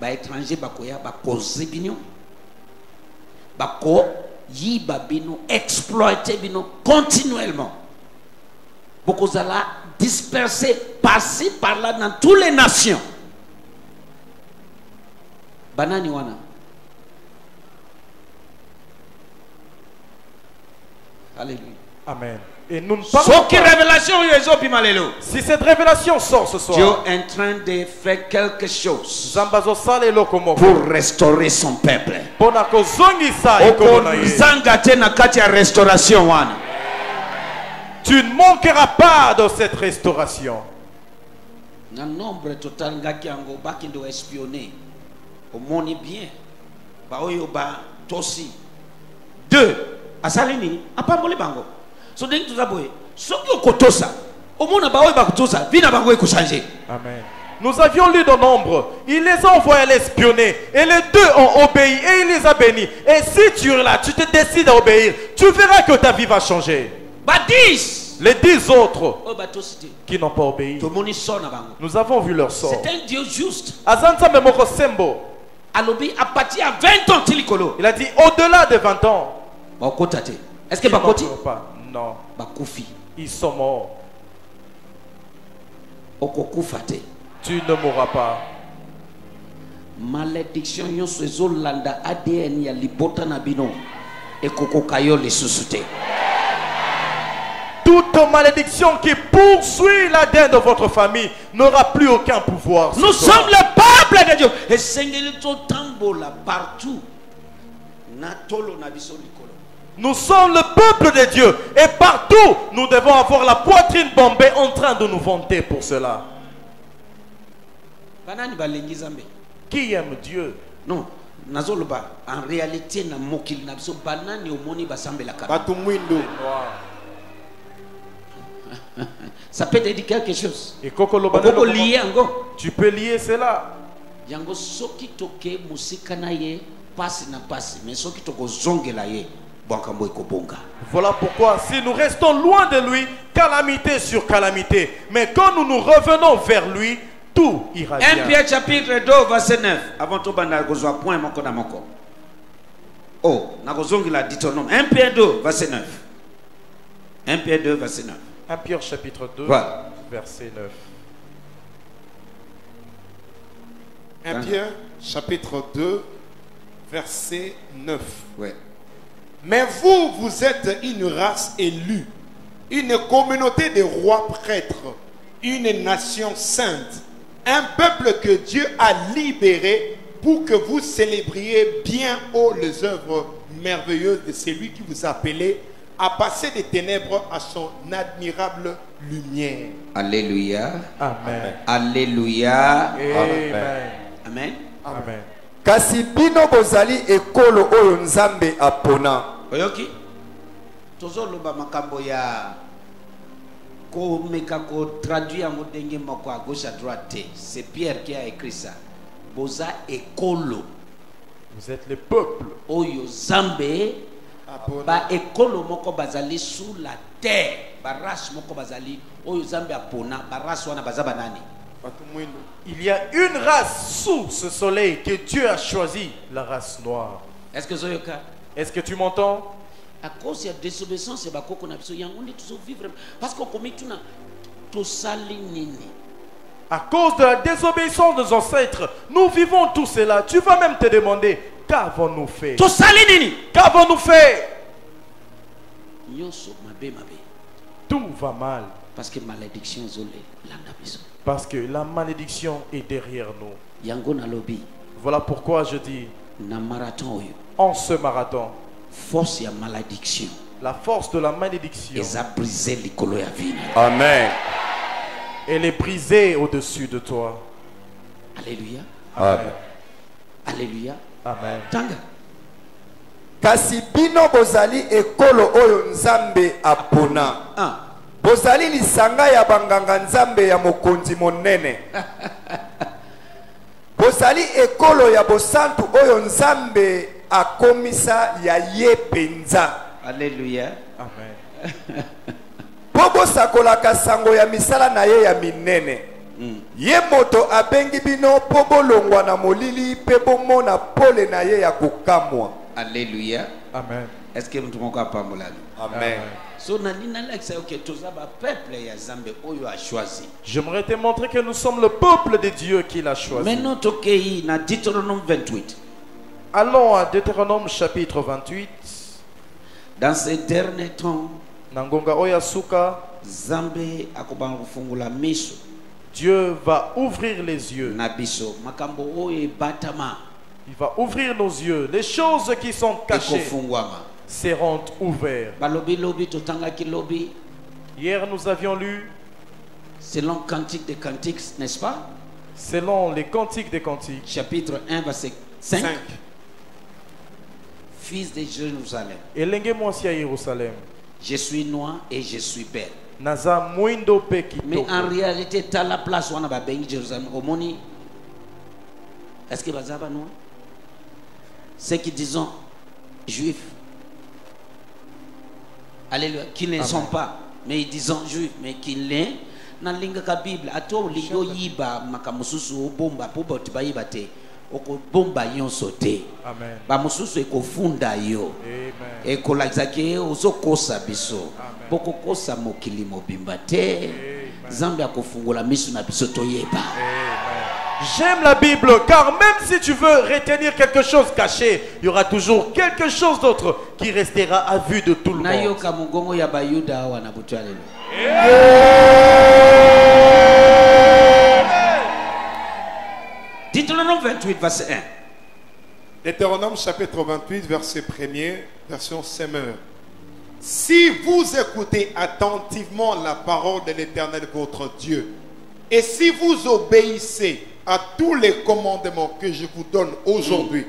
Ba étranger bakoya bakoze bino bako yiba bino exploiter bino continuellement beaucoup zala dispersés par-ci par-là dans toutes les nations banani wana alléluia amen. Et nous ne parlons pas. Si cette révélation sort ce soir, Dieu est en train de faire quelque chose pour restaurer son peuple. Tu ne manqueras pas de cette restauration. Un nombre total ngakiango bakindo espionner. Omoni bien. Ba oyo ba tosi. 2. Asalini apamole bango. So dès que tu as beau, ce qui est kotosa, au monde ba oyo ba kotosa, vina bango eko changer. Amen. Nous avions lu de nombre. Il les a envoyés l'espionner. Et les deux ont obéi. Et il les a bénis. Et si tu es là, tu te décides à obéir, tu verras que ta vie va changer. Les 10 autres qui n'ont pas obéi, nous avons vu leur sort. C'est un Dieu juste. Il a dit au-delà de 20 ans. Est-ce que Bakoti? Non. Bakoufi. Ils sont morts. Tu ne mourras pas. Malédiction yoso ezolanda ADN ya libota na bino ekokokayo lisusuté. Toute malédiction qui poursuit l'ADN de votre famille n'aura plus aucun pouvoir. Nous sommes le peuple de Dieu. Et sengeli totambola partout. Natolo na biso likolo. Nous sommes le peuple de Dieu. Et partout, nous devons avoir la poitrine bombée en train de nous vanter pour cela. Qui aime Dieu? Non. En réalité, na mokili na biso banani omoni basambela ka. Ça peut te dire quelque chose. Et tu peux lier cela. Yango soki toke musika na ye pasi na pasi, mais soki toko zongela ye. Voilà pourquoi si nous restons loin de lui, calamité sur calamité. Mais quand nous nous revenons vers lui, tout ira bien. 1 Pierre chapitre 2 verset 9. Avant tout banda kozwa point moko na moko. Oh, na kozongi la Deutéronome. 1 Pierre 2 verset 9. 1 Pierre 2 verset 9. 1 Pierre chapitre 2 voilà. Verset 9. 1 Pierre chapitre 2 verset 9. Ouais. Mais vous, vous êtes une race élue, une communauté de rois prêtres, une nation sainte, un peuple que Dieu a libéré pour que vous célébriez bien haut les œuvres merveilleuses de celui qui vous a appelé à passer des ténèbres à son admirable lumière. Alléluia. Amen. Alléluia. Amen. Amen. Amen. kasi bino bozali ekolo oyo nzambe apona. Oyoki tozoloba makambo ya komeka ko traduire yango ndenge moko à gauche à droite. C'est Pierre qui a écrit ça. Boza ekolo. Vous êtes le peuple. Oyo zambe ba ekolo moko bazali sous la terre. Ba race moko bazali oyo zambe apona ba race wana bazaba nani? Il y a une race sous ce soleil que Dieu a choisi, la race noire. Est-ce que Zoyoka? Est-ce que tu m'entends? À cause de la désobéissance, c'est bakoko na biso yango ndi toujours vivre parce qu'on commet tout na to sali nini. À cause de la désobéissance de nos ancêtres, nous vivons tout cela. Tu vas même te demander, qu'avons-nous fait? To sali nini? Qu'avons-nous fait? Nyoso mabe mabe. Tout va mal. Parce que malédiction zole landa biso. Parce que la malédiction est derrière nous. Yango na lobby. Voilà pourquoi je dis, Na marathon oyo. en ce marathon, Force ya malédiction. la force de la malédiction, Les a brisé likolo ya vie. Amen. elle est brisée au-dessus de toi. Alléluia. Amen. Alléluia. Amen. Tanga. kasi bino bozali ekolo oyo nzambe apona. Ah. Bozali lisanga ya banganga nzambe ya mokonzi monene. Bozali ekolo ya bosantu oyo nzambe akomisa ya ye penza. Alléluia. Amen. Po bosakolaka sango ya misala na ye ya minene. Ye moto abengi bino po bolongwa na molili pe bomona pole na ye ya kokamwa. Alléluia. Amen. Est-ce que mtu moko apambola? Amen. So na nina like ça que tozaba peuple ya Zambe oyo a choisi. J'aimerais te montrer que nous sommes le peuple de Dieu qu'il a choisi. Maintenant tokei na Deutéronome 28. Allons à Deutéronome chapitre 28. Dans ces derniers temps, Nangonga oya suka, Zambe akobanga kufungula miso Dieu va ouvrir les yeux. na biso makambo oyo batama Il va ouvrir nos yeux. Les choses qui sont cachées ekofungwama. seront ouvertes. Balobi lobi totangaki lobi Hier, nous avions lu, selon Cantique des Cantiques, n'est-ce pas? selon les cantiques des cantiques, Chapitre 1 verset 5. 5. Fils de Jérusalem, Elenge mwasi ya Yerusalem. je suis noir et je suis belle. Naza mwindo pe Mais kitoko. en réalité, tu as la place où on a babengi Jérusalem. Omoni, est-ce que bazaba noir? Ceux qui disent juifs, alléluia, qui ne sont pas, mais ils disent juifs, mais qui l'est. Dans la Bible, ato ligo yiba makamususu bomba poba tibayiba te. Oko bomba yon sote. Amen. Ba mususu eko funda yo. Amen. Eko lakzake ozo kosa biso. Boko kosa mokili mobimba te. Zambe akofungula misu na biso toyeba. J'aime la Bible car même si tu veux retenir quelque chose caché, il y aura toujours quelque chose d'autre qui restera à vue de tout le monde. Nayoka mugongo ya bayuda wana butu alelo. Deutéronome 28 verset 1. Deutéronome chapitre 28, verset 1er, version Semeur. Si vous écoutez attentivement la parole de l'Éternel votre Dieu, et si vous obéissez à tous les commandements que je vous donne aujourd'hui,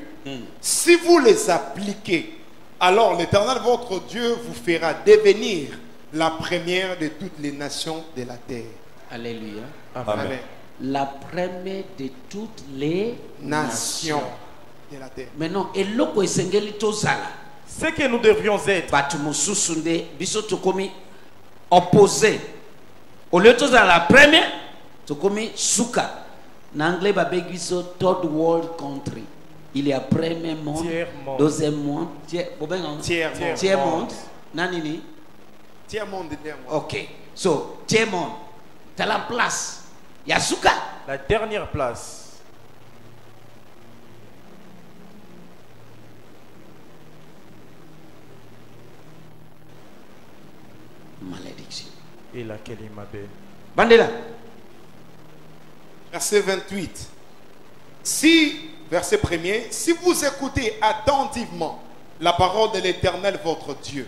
si vous les appliquez, alors l'Éternel votre Dieu vous fera devenir la première de toutes les nations de la terre. Alléluia. Amen. La première de toutes les Nations de la terre. Maintenant, eloko esengeli tozala. Ce que nous devrions être, Batu mususu nde biso tokomi opposé. Au lieu tozala la première, tokomi suka. En anglais babegi biso third world country. Il y a premier monde, Tiers monde. deuxième monde, tiers Tiers monde. monde. Nanini? Tiers monde de terre, moi. Ok. So, tiers monde. T'as la place. Yasuka. la dernière place. Malédiction. Et laquelle il m'appelle. Bandela. Verset 28. Si, verset 1er, si vous écoutez attentivement la parole de l'Éternel votre Dieu,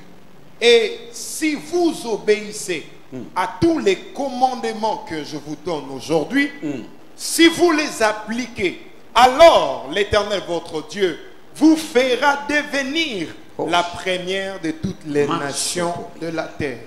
Et si vous obéissez à tous les commandements que je vous donne aujourd'hui, si vous les appliquez, alors l'Éternel votre Dieu vous fera devenir la première de toutes les nations de la terre.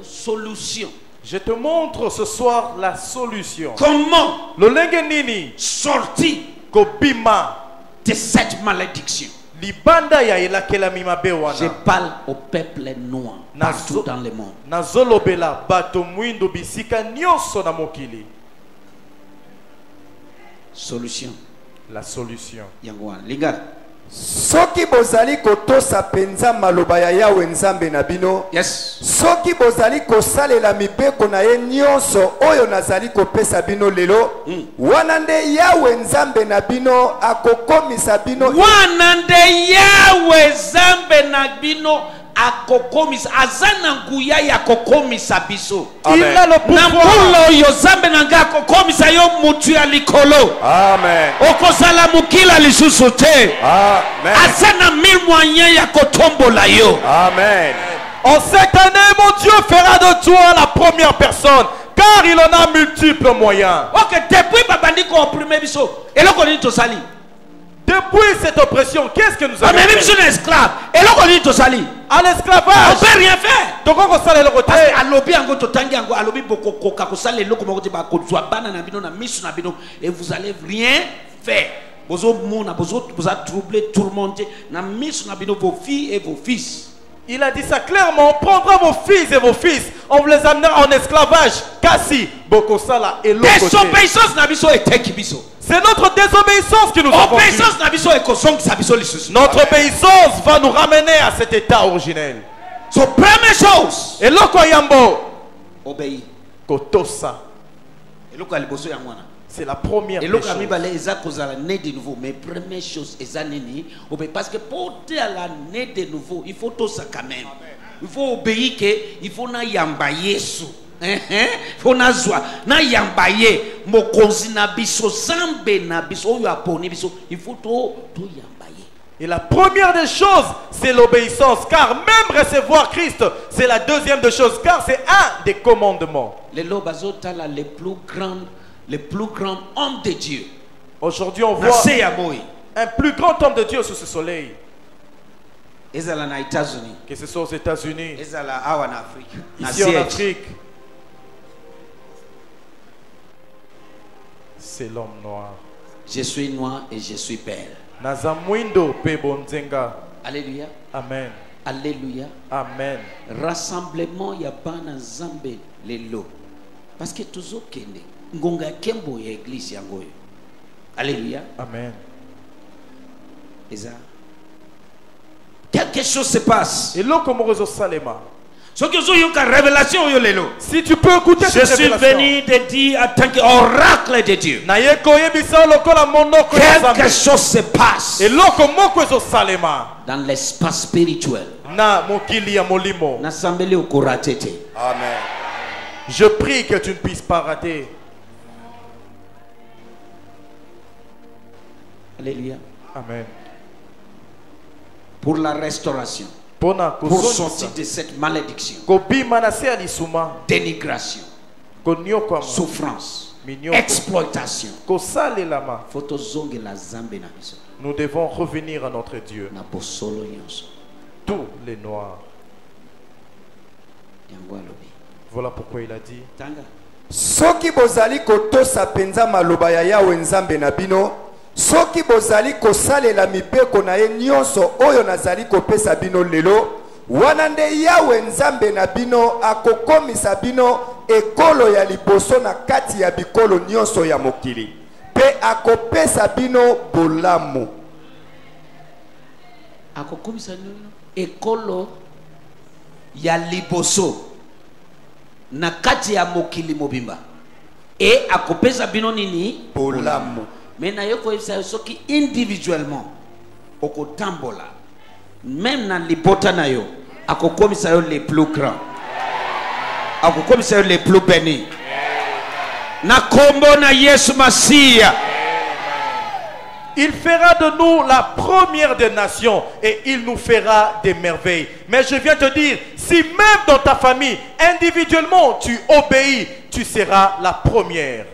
Solution. Je te montre ce soir la solution. Comment Lolengenini sortir kobima de cette malédiction? libanda ya elakela mimabe wana. Je parle au peuple noir partout dans le monde. Nazolobela bato mwindo bisika nyonso na mokili. Solution. La solution. Yangwa lingala. Soki bozali kotosa penza maloba ya Yawe Nzambe na bino. Yes. Soki bozali kosalela mibeko na ye nyonso oyo nazali kopesa bino lelo. Wana nde Yawe Nzambe na bino akokomisa bino. Wana nde Yawe Nzambe na bino akokomisa azana nguya ya kokomisa biso. Il a le pouvoir. Nambulo yo Nzambe nanga akokomisa yo mutu ya likolo. Amen. Okosala mukila lisusu te. Amen. Azana mille moyens ya kotombola yo. Amen. En cette année, mon Dieu fera de toi la première personne, car il en a multiples moyens. Ok, depuis babandiko opprimé biso, eloko nini tosali? Depuis cette oppression, qu'est-ce que nous avons Même fait? si on est esclave, eloko nini tosali? À l'esclavage. On peut rien faire. Donc on sale le côté. Parce que alobi ango totangi ango alobi boko koka kosala eloko moko te ba kozwa bana na bino na misu na bino et vous allez rien faire. Bozo mona bozo troubler, tourmenter na misu na bino vos filles et vos fils. Il a dit ça clairement. On prendra vos fils et vos fils. On vous les amènera en esclavage. Kassi, Bokosala et l'autre côté. Désobéissance na biso et teki biso. C'est notre désobéissance qui nous a conduits. Obéissance na biso et kosong sa biso lisusu. Notre obéissance va nous ramener à cet état originel. So première chose. Et l'autre yambo. Obéir. Kotosa. Et l'autre aliboso ya mwana. C'est la première et des l'autre choses. ami balé eza kozala né de nouveau. Mais première chose eza nini. Obéir parce que pour te à la né de nouveau, il faut tout ça quand même. Il faut obéir que il faut na yamba Yesu. Faut na zwa na yamba ye mokonzi na biso zambe na biso oyo aponi biso. Il faut to yamba ye. Et la première des choses, c'est l'obéissance. Car même recevoir Christ, c'est la deuxième des choses. Car c'est un des commandements. Les lobazotala les plus grands hommes de Dieu. Aujourd'hui, on voit un plus grand homme de Dieu sous ce soleil. Que ce soit aux États-Unis, ici en Afrique. C'est l'homme noir. Je suis noir et je suis père. Alléluia. Amen. Alléluia. Amen. Rassemblement ya bana zambe lelo. Parce que toujours kende ngonga kembo ya église yango. Alléluia. Amen. Eza. Quelque chose se passe. Et là comme réseau Salema. Si tu peux écouter je suis venu de dire en tant qu'oracle de Dieu. Quelque chose se passe dans l'espace spirituel. Amen. Je prie que tu ne puisses pas rater. Alléluia. Amen. Pour la restauration. Pour sortir de cette malédiction, dénigration, souffrance, exploitation. Nous devons revenir à notre Dieu. Tous les noirs. Voilà pourquoi il a dit. Soki bozali kotosa penza maloba ya Yawe Nzambe na bino. Soki bozali kosalela mibeko na ye nyonso oyo nazali kopesa bino lelo, wana nde Yawe Nzambe na bino akokomisa bino ekolo ya liboso na kati ya bikolo nyonso ya mokili, pe akopesa bino bolamu. Akokomisa ekolo ya liboso na kati ya mokili mobimba, e akopesa bino nini? Bolamu. Mais nayoko soki individuellement okotambola même na libota na yo akokomisa yo les plus grands, akokomisa yo les plus bénis na kombo na Yesu Masia. Il fera de nous la première des nations et il nous fera des merveilles. Mais je viens te dire, si même dans ta famille, individuellement, tu obéis, tu seras la première.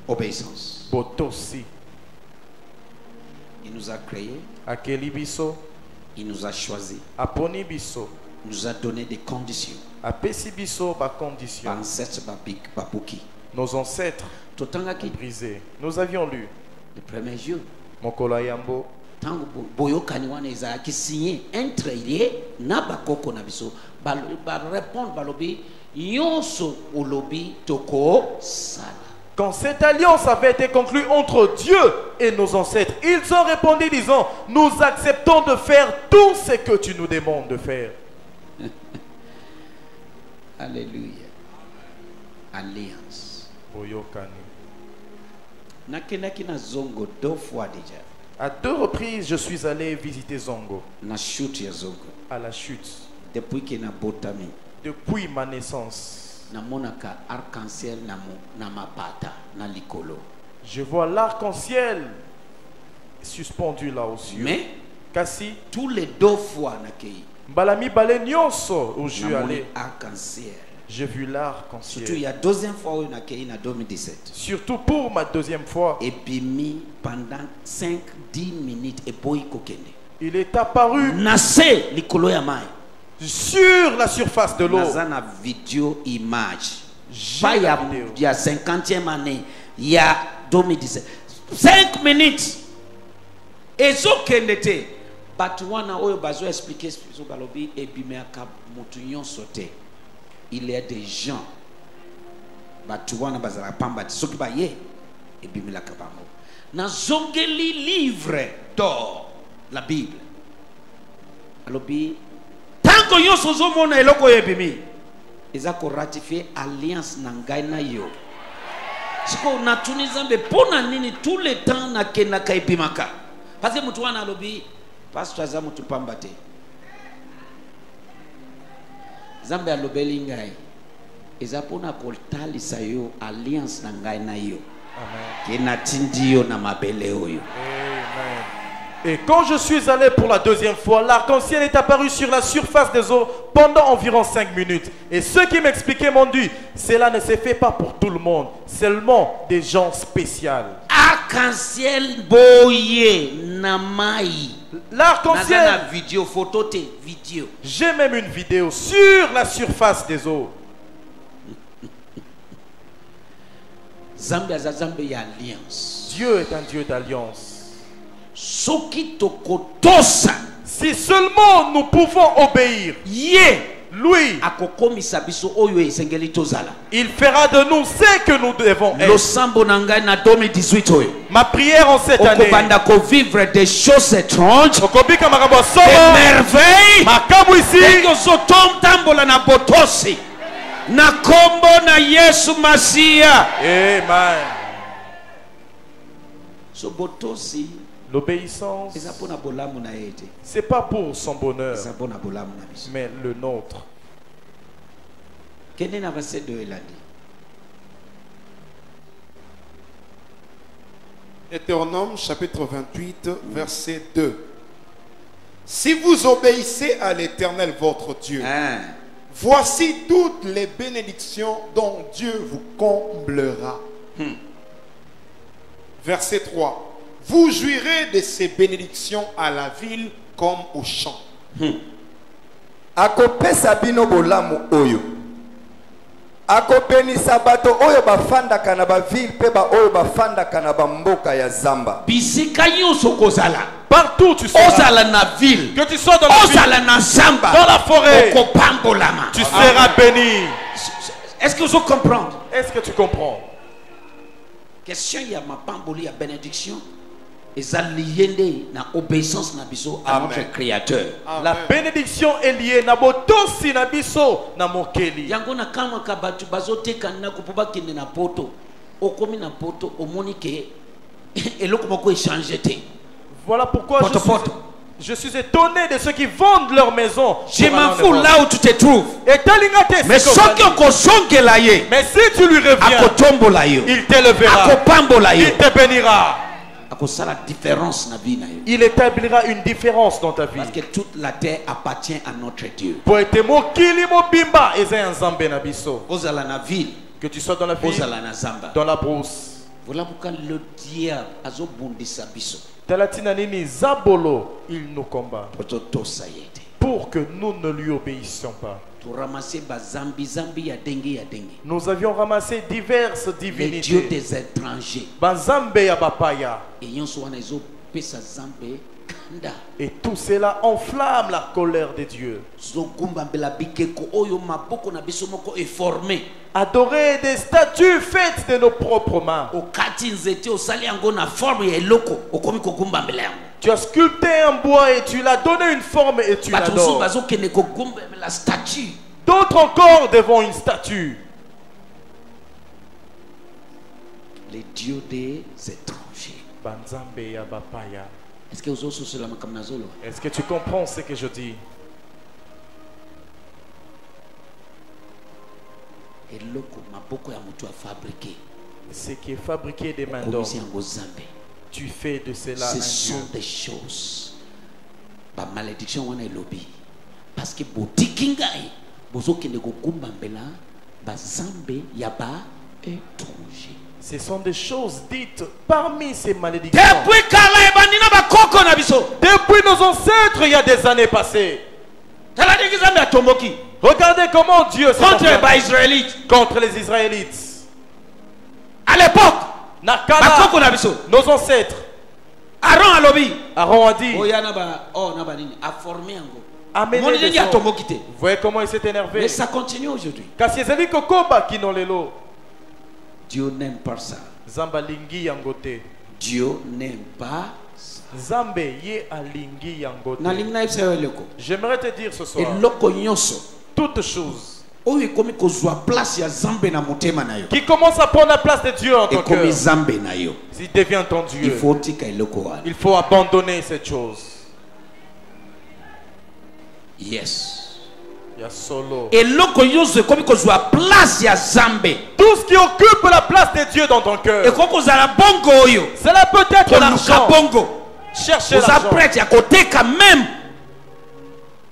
Obéissance. Botosi. Il nous a créés, Akeli biso, il nous a choisis, aponi biso, il nous a donné des conditions. apesi biso ba condition. Ancêtres babuki. Nos ancêtres Totangaki, brisés. Nous avions lu le premier jour. Mokolo Yambo. Tango boyokani wana ezalaki signé entre ye na bakoko na biso ba répondre balobi nyonso olobi toko sala. Quand cette alliance avait été conclue entre Dieu et nos ancêtres, ils ont répondu disant, nous acceptons de faire tout ce que tu nous demandes de faire. Alléluia. Alliance. Boyokani. Nakendaki na zongo 2 fois déjà. À 2 reprises, je suis allé visiter Zongo, Na chute ya zongo. à la chute. Depuis que na botami. Depuis ma naissance, Namonaka arc-en-ciel na mapata na likolo. je vois l'arc-en-ciel suspendu là aux cieux. Mais Kasi, tous les 2 fois nakei. Balami Balé Nyonso, où je suis Namoni allé, arc-en-ciel. j'ai vu Surtout il l'arc-en-ciel. y a 2e fois où nakei na 2017. Surtout pour ma 2e fois, Et puis mis pendant 5-10 minutes et boy kokende. il est apparu Nase likolo ya mai. sur la surface de l'eau. Naza na video image. J'ai Pas la vidéo. il y a 50e année, il y a 2017. 5 minutes. Et zo kendete. Batuana oyo bazo expliquer so balobi et bimeaka mutu nyonso te. Il y a des gens. Batuana bazala pamba soki ba ye et bimilaka bango. Na zongeli livre d'or la Bible. Alobi tango nyonso zo mona eloko yebimi. Eza ko ratifier alliance na ngai na yo. Siko na tunizambe pona nini tous les temps na kenaka ebimaka. Parce que mutu wana alobi pastor za mutu pamba te. Zambe alobeli ngai. Eza pona kotalisa yo alliance na ngai na yo. Amen. Kena tindi yo na mabele oyo. Amen. Et quand je suis allé pour la 2e fois, l'arc-en-ciel est apparu sur la surface des eaux pendant environ 5 minutes. Et ceux qui m'expliquaient m'ont dit, cela ne se fait pas pour tout le monde, seulement des gens spéciaux. Arc-en-ciel boye na mai. L'arc-en-ciel, Nazana vidéo photo te vidéo. j'ai même une vidéo sur la surface des eaux. Zambe aza zambe ya alliance. Dieu est un Dieu d'alliance. Soki tokotosa Si seulement nous pouvons obéir, ye lui, akokomisa biso oyo esengeli tozala. il fera de nous ce que nous devons être. Losambo na ngai na 2018 oyo. Ma prière en cette année, Okobanda ko vivre des choses étranges, okobika makambo ya des solo, merveilles. makambo ici, Ndenge ozotambola na botosi. Na kombo na Yesu Masia. amen. So botosi L'obéissance, eza pona bolamu na ete. c'est pas pour son bonheur, Eza pona bolamu na biso. mais le nôtre. Kende na verset 2 elandi. Deutéronome chapitre 28, verset 2. Si vous obéissez à l'Éternel votre Dieu, voici toutes les bénédictions dont Dieu vous comblera. Verset 3. Vous jouirez de ces bénédictions à la ville comme au champ. akopesa bino bolamu oyo akobenisa bato oyo bafandaka na bavile mpe oyo bafandaka na bamboka ya zamba. Bisika nyonso kozala. Partout tu seras, Ozala na ville. que tu sois dans la ville, Ozala na zamba. dans la forêt, Okopambolama. tu seras béni. Est-ce que vous comprenez? Est-ce que tu comprends? Question ya mapamboli ya bénédiction. Eza lié na obéissance na biso à Amen. notre créateur. La bénédiction est liée na botosi na biso na mokeli. Yango na kama ka batu bazoteka na kupuba kende na poto. Okomi na poto omoni ke eloko moko échanger te. Voilà pourquoi Poto. je suis étonné de ceux qui vendent leur maison. Je m'en fous là où tu te trouves. Et talingate, Mais soki okosongela ye, mais si tu lui reviens, akotombola yo, il t'élèvera, akopambola yo. il te bénira. akosala différence na vie na yo. Il établira une différence dans ta vie. Parce que toute la terre appartient à notre Dieu. Po ete mokili mobimba eza ya nzambe na biso. Ozala na ville, Que tu sois dans la ville, ozala na zamba. dans la brousse. Voilà pourquoi le diable azobundisa biso. Talatina nini zabolo, il nous combat. Ototosa yete. Pour que nous ne lui obéissions pas. To ramasser ba zambi zambi ya dengue ya dengue. Nous avions ramassé diverses Les dieux divinités. des étrangers. Banzambe ya bapaya. Et nyonso wana ezopesa zambe kanda. Et tout cela enflamme la colère de Dieu. Zogumbambela bikeko oyo maboko na biso moko est formé. Adorer des statues faites de nos propres mains. Okati nzete osali yango na forme ya eloko okomi kogumbambela yango. Tu as sculpté un bois et tu l'as donné une forme et tu Bato mosusu l'adores. bazokende kogumbambela statue. D'autres encore devant une statue. Les dieux des étrangers. Banzambe ya bapaya. Est-ce que ozososela makambo nazolo? Est-ce que tu comprends ce que je dis? Eloko maboko ya mutu a fabriqué. Ce qui est fabriqué des mains d'homme, Okomisi yango zambe. tu fais de cela un Ce sont Dieu. des choses. Ba malédiction wana elobi. Parce que botiki ngai bozokende kogumbambela bazambe ya ba étranger. Ce sont des choses dites parmi ces malédictions. Depuis kala ebandina bakoko na biso. Depuis nos ancêtres, il y a des années passées. Tala ndenge zambe atomboki Regardez comment Dieu s'est contre enflammé ba Israélites. contre les Israélites. À l'époque, Nakala, bakoko na biso. nos ancêtres. Aaron alobi. Aaron a dit, Oya na ba na ba nini a formé yango. amenez Moni des ndenge sons. atomboki te. Vous voyez comment il s'est énervé. Mais ça continue aujourd'hui. Kasi ezali kokoba kino lelo. Dieu n'aime pas ça. Zamba lingi yangote. Dieu n'aime pas. Zambe ye alingi yangote. Nalingi na yebisa yo eloko. J'aimerais te dire ce soir, Eloko nyonso toutes choses oyo ekomi kozwa place ya zambe na motema na yo qui commencent à prendre la place de Dieu en ton cœur, ekomi zambe na yo. s'il devient ton Il Dieu, faut tika eloko wana. il faut abandonner cette chose. Yes. Il y a solo. Eloko nyonso ekomi kozwa place ya zambe. Tout ce qui occupe la place de Dieu dans ton cœur, Ekomi kozala bongo oyo. cela peut être Koluka l'argent. bongo. Cherchez Oza l'argent. prête ya koteka même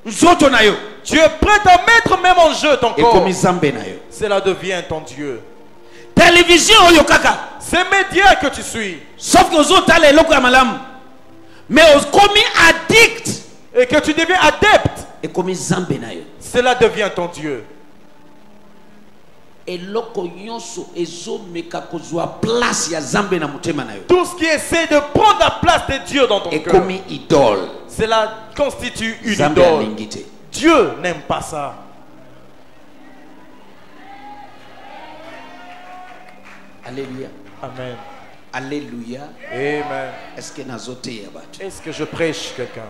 nzoto na yo. Tu es prêt à mettre même en jeu ton corps. Ekomi zambe na yo. Cela devient ton Dieu. Télévision oyo kaka. Ces médias que tu suis Sauf que ozotala eloko ya malamu. Mais okomi addict. et que tu deviens adepte, Ekomi zambe na yo. cela devient ton Dieu. Eloko nyonso ezomeka kozwa place ya zambe na motema na yo. Tout ce qui essaie de prendre la place de Dieu dans ton cœur, Ekomi idole. cela constitue une Zambe idole. alingi te. Dieu n'aime pas ça. Alléluia. Amen. Alléluia. Amen. Est-ce que nazoteya bato? Est-ce que je prêche quelqu'un?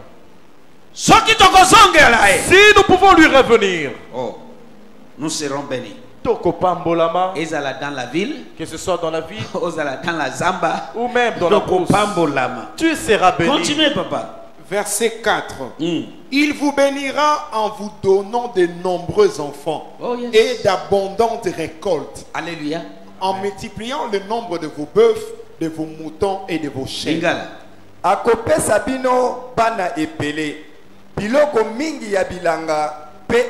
Soki tokozongela ye. Si nous pouvons lui revenir, Oh, nous serons bénis. Toko Pambolama, Ezala dans la ville, que ce soit dans la ville ozala dans la zamba, ou même dans la brousse, pambolama. tu seras béni. Continuez papa. Verset 4. Il vous bénira en vous donnant de nombreux enfants Oh, yes. et d'abondantes récoltes, Alléluia. en multipliant le nombre de vos bœufs, de vos moutons et de vos chèvres. Lingala. akopesa bino bana epele biloko mingi ya bilanga mpe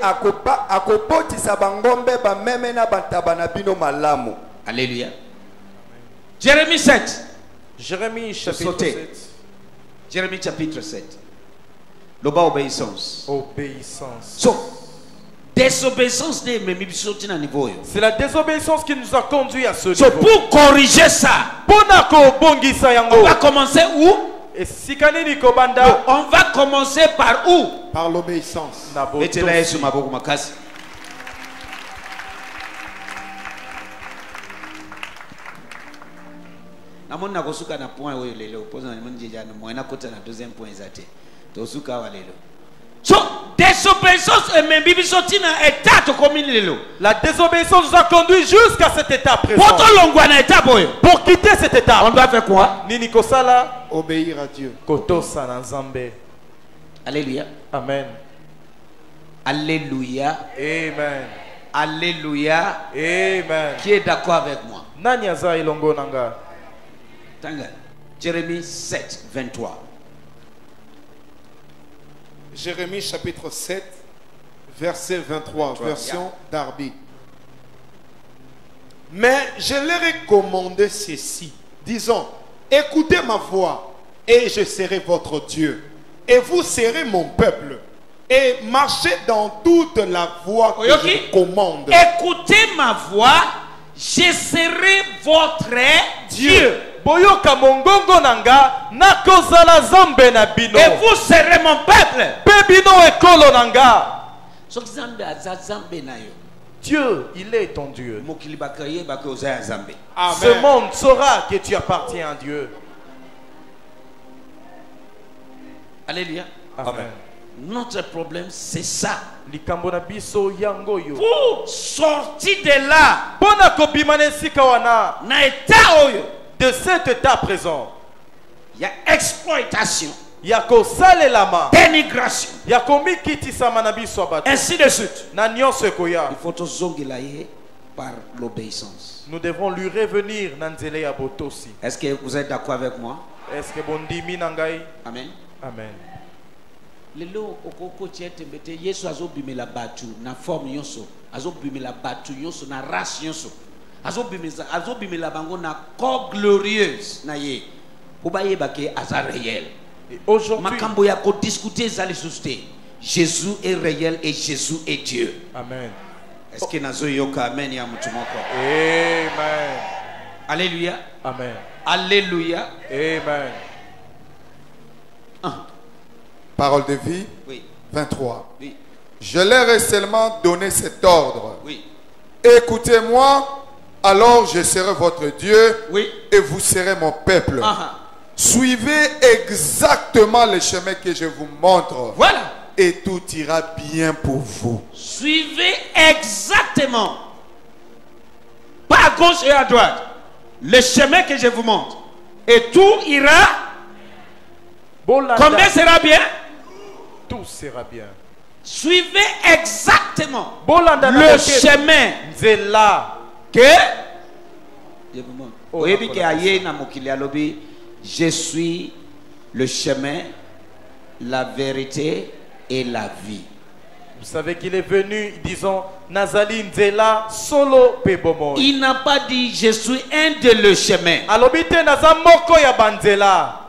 akobotisa bangombe bameme na bantaba na bino malamu. Alléluia. Jérémie 7. Jérémie chapitre Sauter. 7. Jérémie chapitre 7. Loba obéissance. Obéissance. So, désobéissance de memi biso tina niveau yo. C'est la désobéissance qui nous a conduit à ce So, niveau. pour corriger ça, Ponako bongisa yango. on va commencer où? Et sikanini kobanda On va commencer par où? Par l'obéissance. na boto. Betela Yesu maboko makasi. Namoni nakosuka na point oyo lelo poza na moni jeja na moyena kota na deuxième point ezate. Tosuka wa lelo. So, désobéissance et même bibi sotina état to komini lelo. La désobéissance nous a conduit jusqu'à cette étape présente. Poto longwa na étape oyo. Pour quitter cette On étape, doit faire quoi? nini kosala Obéir à Dieu. kotosa na Nzambe. Alléluia. Amen. Alléluia. Amen. Alléluia. Amen. Qui est d'accord avec moi? Nani aza ilongo nanga? Tanga. Jérémie 7, 23. Jérémie chapitre 7, verset 23, version Darby. Mais je leur ai commandé ceci, disant, écoutez ma voix, et je serai votre Dieu, et vous serez mon peuple, et marchez dans toute la voie que je commande. Écoutez ma voix, je serai votre Dieu. Boyoka mongongo nanga nakozala zambe na bino. Et vous serez mon peuple. Bebino ekolo nanga. So zambe azazambe na yo. Dieu, il est ton Dieu. Mokili bakaye bakoza zambe. Ce monde saura que tu appartiens à Dieu. Alléluia. Amen. Notre problème, c'est ça. Pour sortir de là, na état oyo, de cet état présent, il y a exploitation, il y a dénigration, il y a ainsi de suite. Il faut que par l'obéissance. Nous devons lui revenir. Est-ce que vous êtes d'accord avec moi? Est-ce que bondimi nangai? Amen. Amen. Lelo okoko tembete Yesu azobimela batu na forme yonso, azobimela batu yonso na race yonso, azobimela bango na corps glorieuse na ye. Obaye bake aza réel. Aujourd'hui, makambo ya ko discuter ezali susté. Jésus est réel et Jésus est Dieu. Amen. Est-ce que nazo yoka amen ya mutu moko? Amen. Alléluia. Amen. Alléluia. Amen. Parole de vie, oui. 23. Oui. Je leur ai seulement donné cet ordre. Oui. Écoutez-moi, alors je serai votre Dieu, oui. Et vous serez mon peuple. Suivez exactement le chemin que je vous montre. Voilà. Et tout ira bien pour vous. Suivez exactement, pas à gauche et à droite, le chemin que je vous montre. Et tout ira. Combien sera bien? Tout sera bien. Suivez exactement le chemin que je vous montre. Je suis le chemin, la vérité et la vie. Vous savez qu'il est venu disant Nazali Nzela solo pebomo. Il n'a pas dit je suis un de le chemin. Alobite nazamoko ya banzela.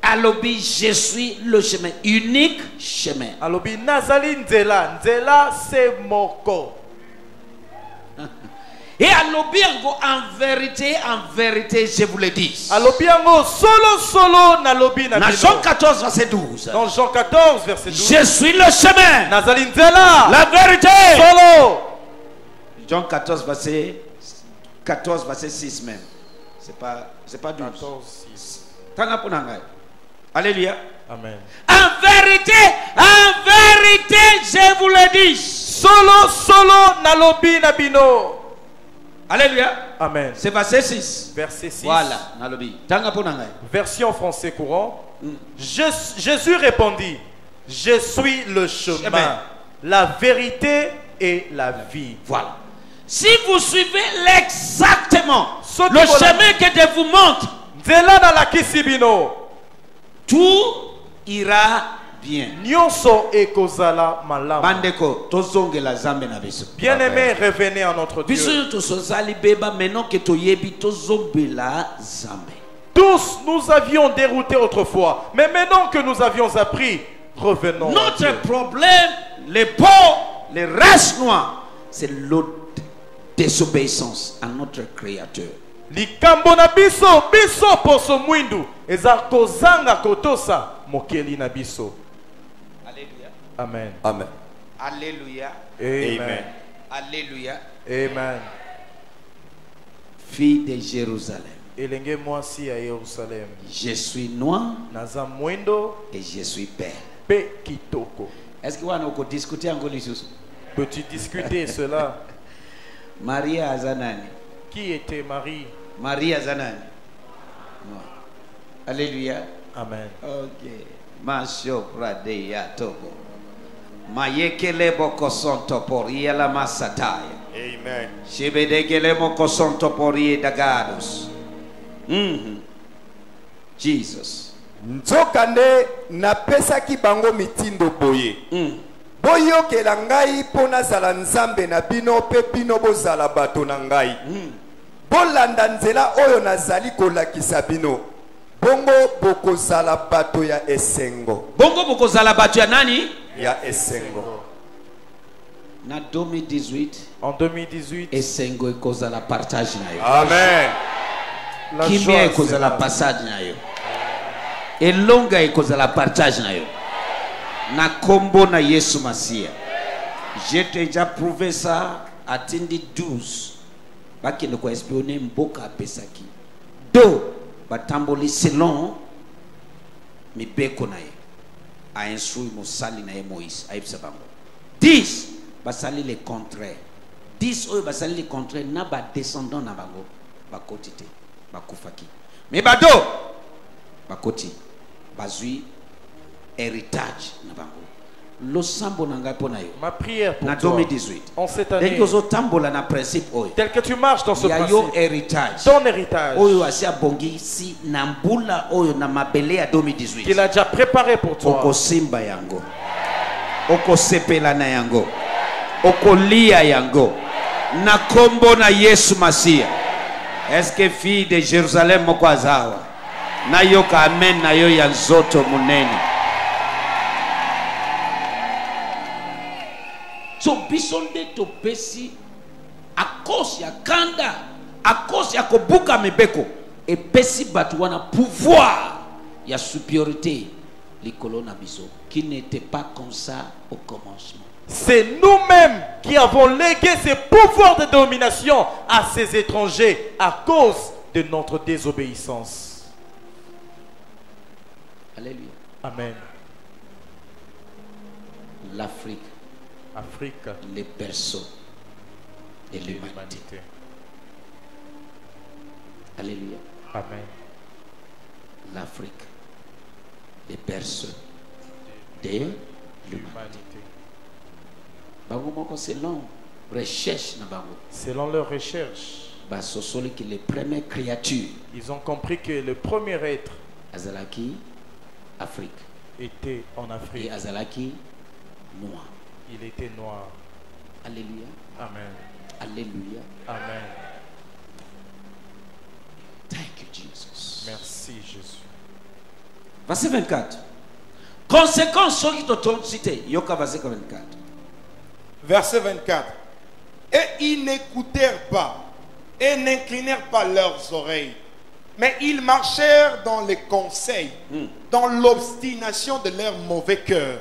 Alobi, je suis le chemin, unique chemin. Alobi nazali nzela, nzela c'est moko. Et alobi en vérité, je vous le dis. Alobi solo nalobi na. Dans Jean 14 verset 12. Dans Jean 14 verset 12. Je suis le chemin. Nazali nzela. La vérité. Solo. Jean 14 verset 6 même. C'est pas 12. 14 6. Alléluia. Amen. En vérité, je vous le dis. Solo nalobi na bino. Alléluia. Amen. C'est verset 6. Verset 6. Voilà, nalobi. Version français courant. Jésus répondit, je suis le chemin, la vérité et la vie. Voilà. Si vous suivez exactement le chemin que je vous montre, tout ira bien. Bien-aimés, revenez à notre Dieu. Tous nous avions dérouté autrefois, mais maintenant que nous avions appris, revenons. Notre problème, les pauvres, les races noires, c'est l'autre désobéissance à notre Créateur. Likambo na biso poso mwindu eza kozanga kotosa mokeli na biso. Alléluia. Amen. Amen. Alléluia. Amen. Alléluia. Amen. Fille de Jérusalem. Elenge mwasi à Jérusalem. Je suis noir. Naza mwendo et je suis belle. Pe kitoko. Est-ce que vous avez discuté en Golisus? Peux-tu discuter cela? Marie Azanani. Qui était Marie? Marie Azanani. Alléluia. Amen. Ok. Masho pradeya toko. Mayekele boko sonto pori la masataya. Amen. Shebedekele moko sonto pori dagados. Jesus. nzoka nde napesaki bango mitindo boye boyokela ngai mpo nazala nzambe na bino mpe bino bozala bato na ngai bolanda nzela oyo nazali kolakisa bino bongo bokozala bato ya esengo. Bongo bokozala bato ya nani? Ya esengo. Na 2018. En 2018. Esengo ekozala partage na yo. Amen. Kimia ekozala passage na yo. Elonga ekozala partage na yo. Na kombo na Yesu Masia. J'ai déjà prouvé ça à Tindi 12. Bakende ko espionner mboka pesaki. Do batamboli selon mibeko na ye. A instruit Mosali na ye Moïse. Aïbsa bango. 10 basali le contraire. 10 oyo basali le contraire na ba descendant na bango bakoti te bakufaki. Mais bado bakoti bazui héritage na bango. Losambo nanga pona yo. Ma prière pour na toi 2018 en cette année, na principe oyo, tel que tu marches dans ce principe, héritage, ton héritage oyo asia bongi si na mbula oyo na mabele ya 2018 qu'il a déjà préparé pour toi. Okosimba yango, okosepela na yango, okolia yango na kombo na Yesu Masia. Est-ce que fille de Jérusalem moko azawa na yoka amen na yo ya nzoto munene? So bisonde to pesi a cause ya kanda, a cause ya kobuka mebeko et pesi batu wana pouvoir ya supériorité likolo na biso qui n'était pas comme ça au commencement. C'est nous-mêmes qui avons légué ces pouvoirs de domination à ces étrangers à cause de notre désobéissance. Alléluia. Amen. L'Afrique, les personnes et l'humanité. Alléluia. Amen. L'Afrique, les personnes et l'humanité. Selon recherche, selon leur recherche, les premières créatures, ils ont compris que le premier être Azalaki, Afrique, était en Afrique. Et Azalaki, noir. Il était noir. Alléluia. Amen. Alléluia. Amen. Thank you, Jesus. Merci, Jésus. Verset 24. Conséquence, ceux qui t'ont cité. Yoka, verset 24. Verset 24. Et ils n'écoutèrent pas et n'inclinèrent pas leurs oreilles, mais ils marchèrent dans les conseils, dans l'obstination de leur mauvais cœur.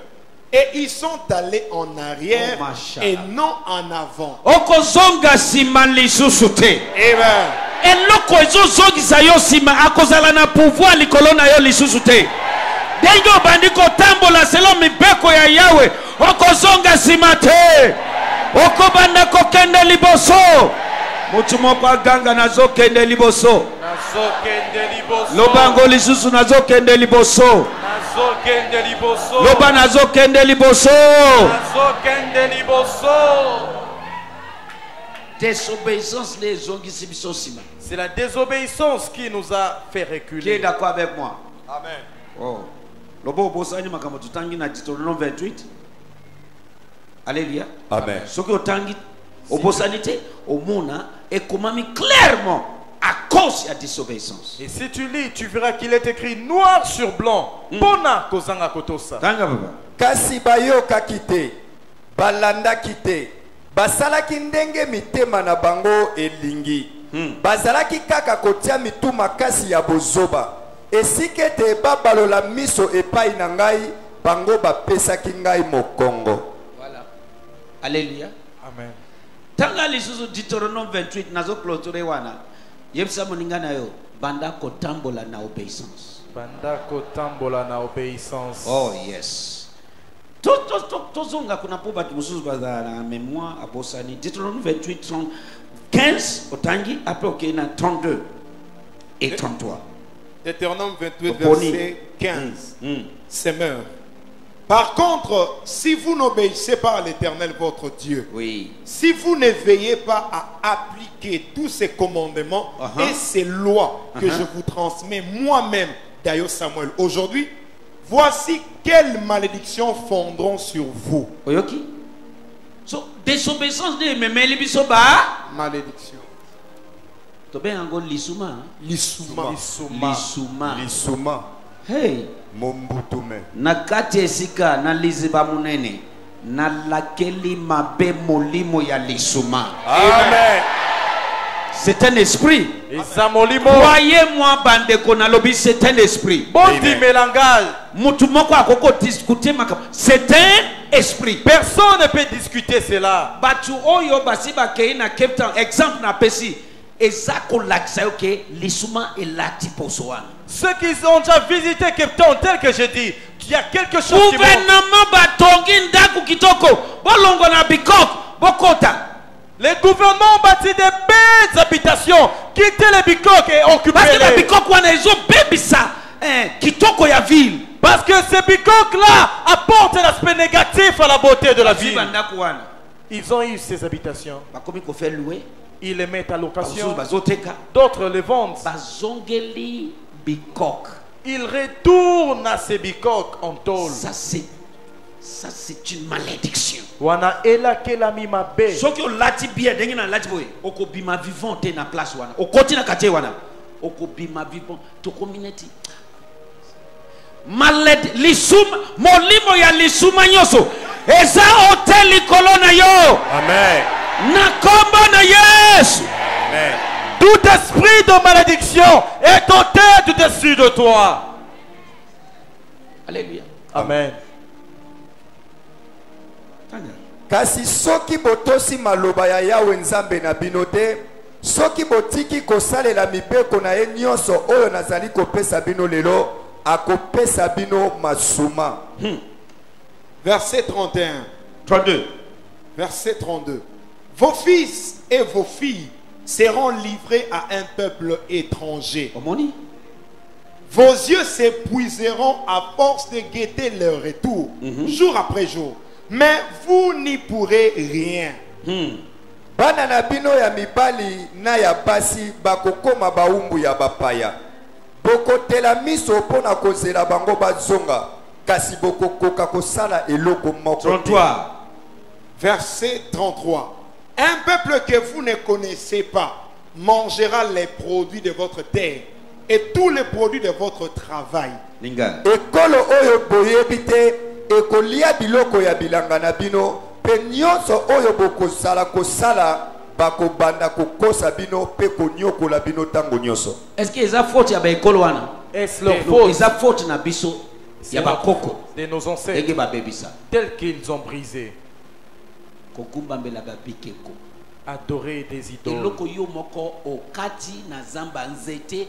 Et ils sont allés en arrière et non en avant. Okozonga simali susute. Amen. Eloko ezozongisa yo sima akozala na pouvoir likolo na yo lisusu te. Dengo bandiko tambola selon mibeko ya Yawe. Okozonga sima te. Okobanda kokende liboso. Mutu moko aganga nazokende liboso. Nazokende liboso. Lobango lisusu nazokende liboso. Nazokende liboso. Loba nazokende liboso. Nazokende liboso. Désobéissance les ongisi biso sima. C'est la désobéissance qui nous a fait reculer. Qui est d'accord avec moi? Amen. Oh. Lobo bosani makambo tutangi na Deutéronome 28. Alléluia. Amen. Ce que otangi obosanité omona et komami clairement à cause de la désobéissance. Et si tu lis, tu verras qu'il est écrit noir sur blanc. Bona kozanga kotosa. Tanga baba. Kasi bayoka kite, balanda kite, basalaki ndenge mitema na bango elingi. Bazalaki kaka kotia mitu makasi ya bozoba. Esike te babalola miso epai na ngai, bango bapesaki ngai mokongo. Voilà. Alléluia. Amen. Tanga lisusu Deutéronome 28 nazo clôturer wana. Yebisa moninga na yo banda kotambola na obéissance. Banda kotambola na obéissance. Oh yes. Tozonga kuna po batu mususu bazala na mémoire abosani. Deutéronome 28 15 otangi après ok na 32 et 33. Deutéronome 28 verset 15. Semeur. Par contre, si vous n'obéissez pas à l'Éternel votre Dieu, oui, si vous ne veillez pas à appliquer tous ces commandements et ces lois que je vous transmets moi-même d'ailleurs Samuel, aujourd'hui, voici quelles malédictions fondront sur vous. Oyoki? So, désobéissance de memeli biso ba? Malédiction. To ben ango lisuma. Lisuma. Lisuma. Hey. Mombutume. Na kati esika na liziba munene. Na lakeli mabe molimo ya lisuma. Amen. C'est un esprit. Croyez-moi, bandeko na lobi, c'est un esprit. C'est un esprit. Personne ne peut discuter cela. Batu oyo basi bakei na Cape Town. Exemple na pesi. Ezako laksa ke lisuma elati posoan. Ceux qui ont déjà visité Cape Town, tel que je dis, il y a quelque chose qui gouvernement batongi ndaku kitoko. Bolongo na bikok, bokota. Les gouvernements ont bâti des belles habitations, quittez les bicoques et occupez-les. Parce que ces bicoques-là apportent un aspect négatif à la beauté de la ville. Ils ont eu ces habitations. Ils les mettent à location. D'autres les vendent. Ils retournent à ces bicoques en tôle. Ça c'est une malédiction. Wana ela kela mi mabe. Soki o lati bien dengi na lati boy. Oko bima vivant te na place wana. Okoti na kate wana. Oko bima vivant to community. Maled lisuma molimo ya lisuma nyoso. Eza hotel likolo na yo. Amen. Na kombo na Yesu. Amen. Tout esprit de malédiction est ôté du dessus de toi. Alléluia. Amen. Kasi soki botosi maloba ya Yawe Nzambe na bino te, soki botiki kosalela mibeko na ye nyonso oyo nazali kopesa bino lelo, akopesa bino masuma. Verset 31. 32. Verset 32. Vos fils et vos filles seront livrés à un peuple étranger. Vos yeux s'épuiseront à force de guetter leur retour, jour après jour. Mais vous n'y pourrez rien. Bana na bino ya mibali na ya basi bakokoma baumbu ya bapaya. Bokotela miso pona kozela bango bazonga. Kasi bokokoka kosala eloko moko. 33. Verset 33. Un peuple que vous ne connaissez pas mangera les produits de votre terre et tous les produits de votre travail. Linga. Ekolo oyo boyebite ekolia biloko ya bilanga na bino pe nyonso oyo bokosala kosala bakobanda kokosa bino pe konyokola bino tango nyonso. Est-ce que eza faute ya ba ekolo wana? Est-ce leur faute? Eza faute na biso ya ba koko de nos ancêtres tels qu'ils ont brisé. Kokumbambela ba bikeko. Adorer des idoles. Eloko yo moko okati na zamba nzete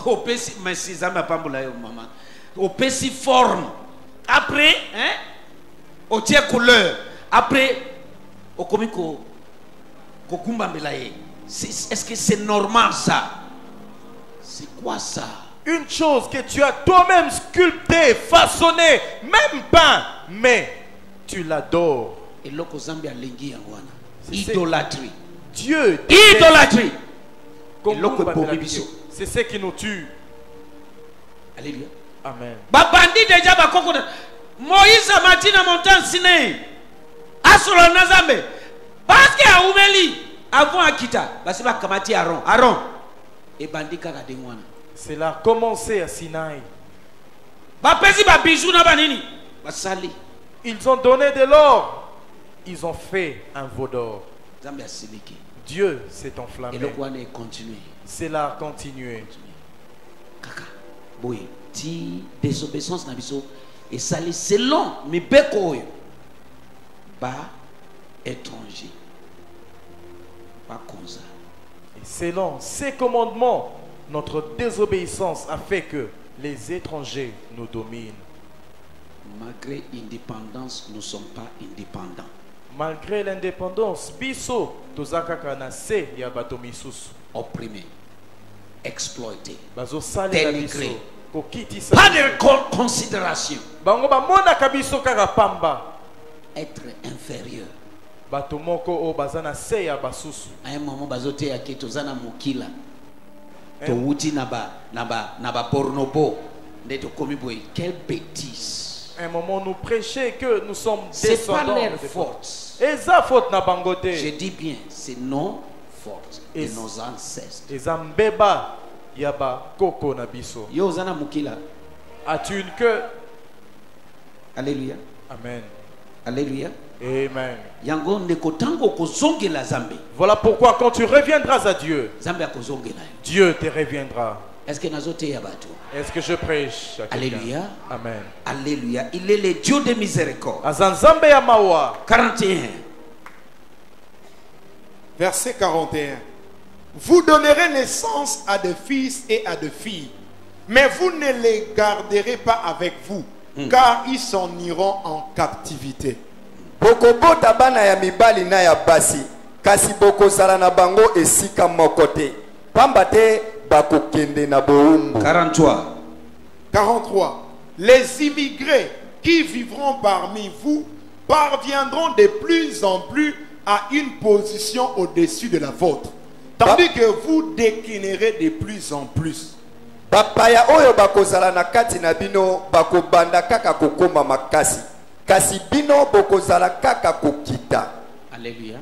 opesi mesi zamba pambola yo mama. Opesi forme. Après, hein, au tiers couleur. Après, au comico, est-ce que c'est normal ça? C'est quoi ça? Une chose que tu as toi-même sculptée, façonnée, même peint, mais tu l'adores. Et l'oko zambia lengi wana. Idolâtrie. Dieu. Idolâtrie. C'est ce qui nous tue. Alléluia. Amen. Babandi déjà bakoko Moïse amati na montagne Sinaï. Asolo nazambe. Parce que aumeli avant akita basi bakamati Aaron. Aaron et bandi kaka dengwana. Cela a commencé à Sinaï. Bapesi ba bijou na banini. Basali. Ils ont donné de l'or. Ils ont fait un veau d'or. Zambia siliki. Dieu s'est enflammé. Et le roi est continué. Cela a continué. Kaka. Boy. Ti désobéissance na biso et sali selon mibeko oyo ba étranger pas comme ça. Et selon ces commandements, notre désobéissance a fait que les étrangers nous dominent. Malgré l'indépendance, nous ne sommes pas indépendants. Malgré l'indépendance, biso tozakaka na se ya bato misusu. Opprimé, exploité, dénigré. Pas de considération. Être inférieur. À un moment, bazote ya ketozana mokila. To wuti naba pornobo. Quelle bêtise. À un moment, nous prêchons que nous sommes C'est pas descendants. leur de- faute. Et ça, faute n'a pas Je goûté. dis bien, c'est nos fautes et Et- nos ancêtres. Et ça mbeba, yaba, koko na biso. Yo zana mukila. As-tu une queue? Alléluia. Amen. Alléluia. Amen. Yango ndeko tango kozongela Zambe. Voilà pourquoi quand tu reviendras à Dieu, Zambe akozongela. Dieu te reviendra. Est-ce que nazote ya bato? Est-ce que je prêche à quelqu'un? Alléluia. Amen. Alléluia. Il est le Dieu de miséricorde. Azanzambe ya mawa. 41. Verset 41. Vous donnerez naissance à des fils et à des filles, mais vous ne les garderez pas avec vous, car ils s'en iront en captivité. bokobota bana ya mibali na ya basi kasi bokozala na bango esika moko te pamba te bakokende na bowumbu. 43. 43. Les immigrés qui vivront parmi vous parviendront de plus en plus à une position au-dessus de la vôtre, tandis que vous déclinerez de plus en plus. bapaya oyo bakozala na kati na bino bakobanda kaka kokoma makasi kasi bino bokozala kaka kokita. Alléluia.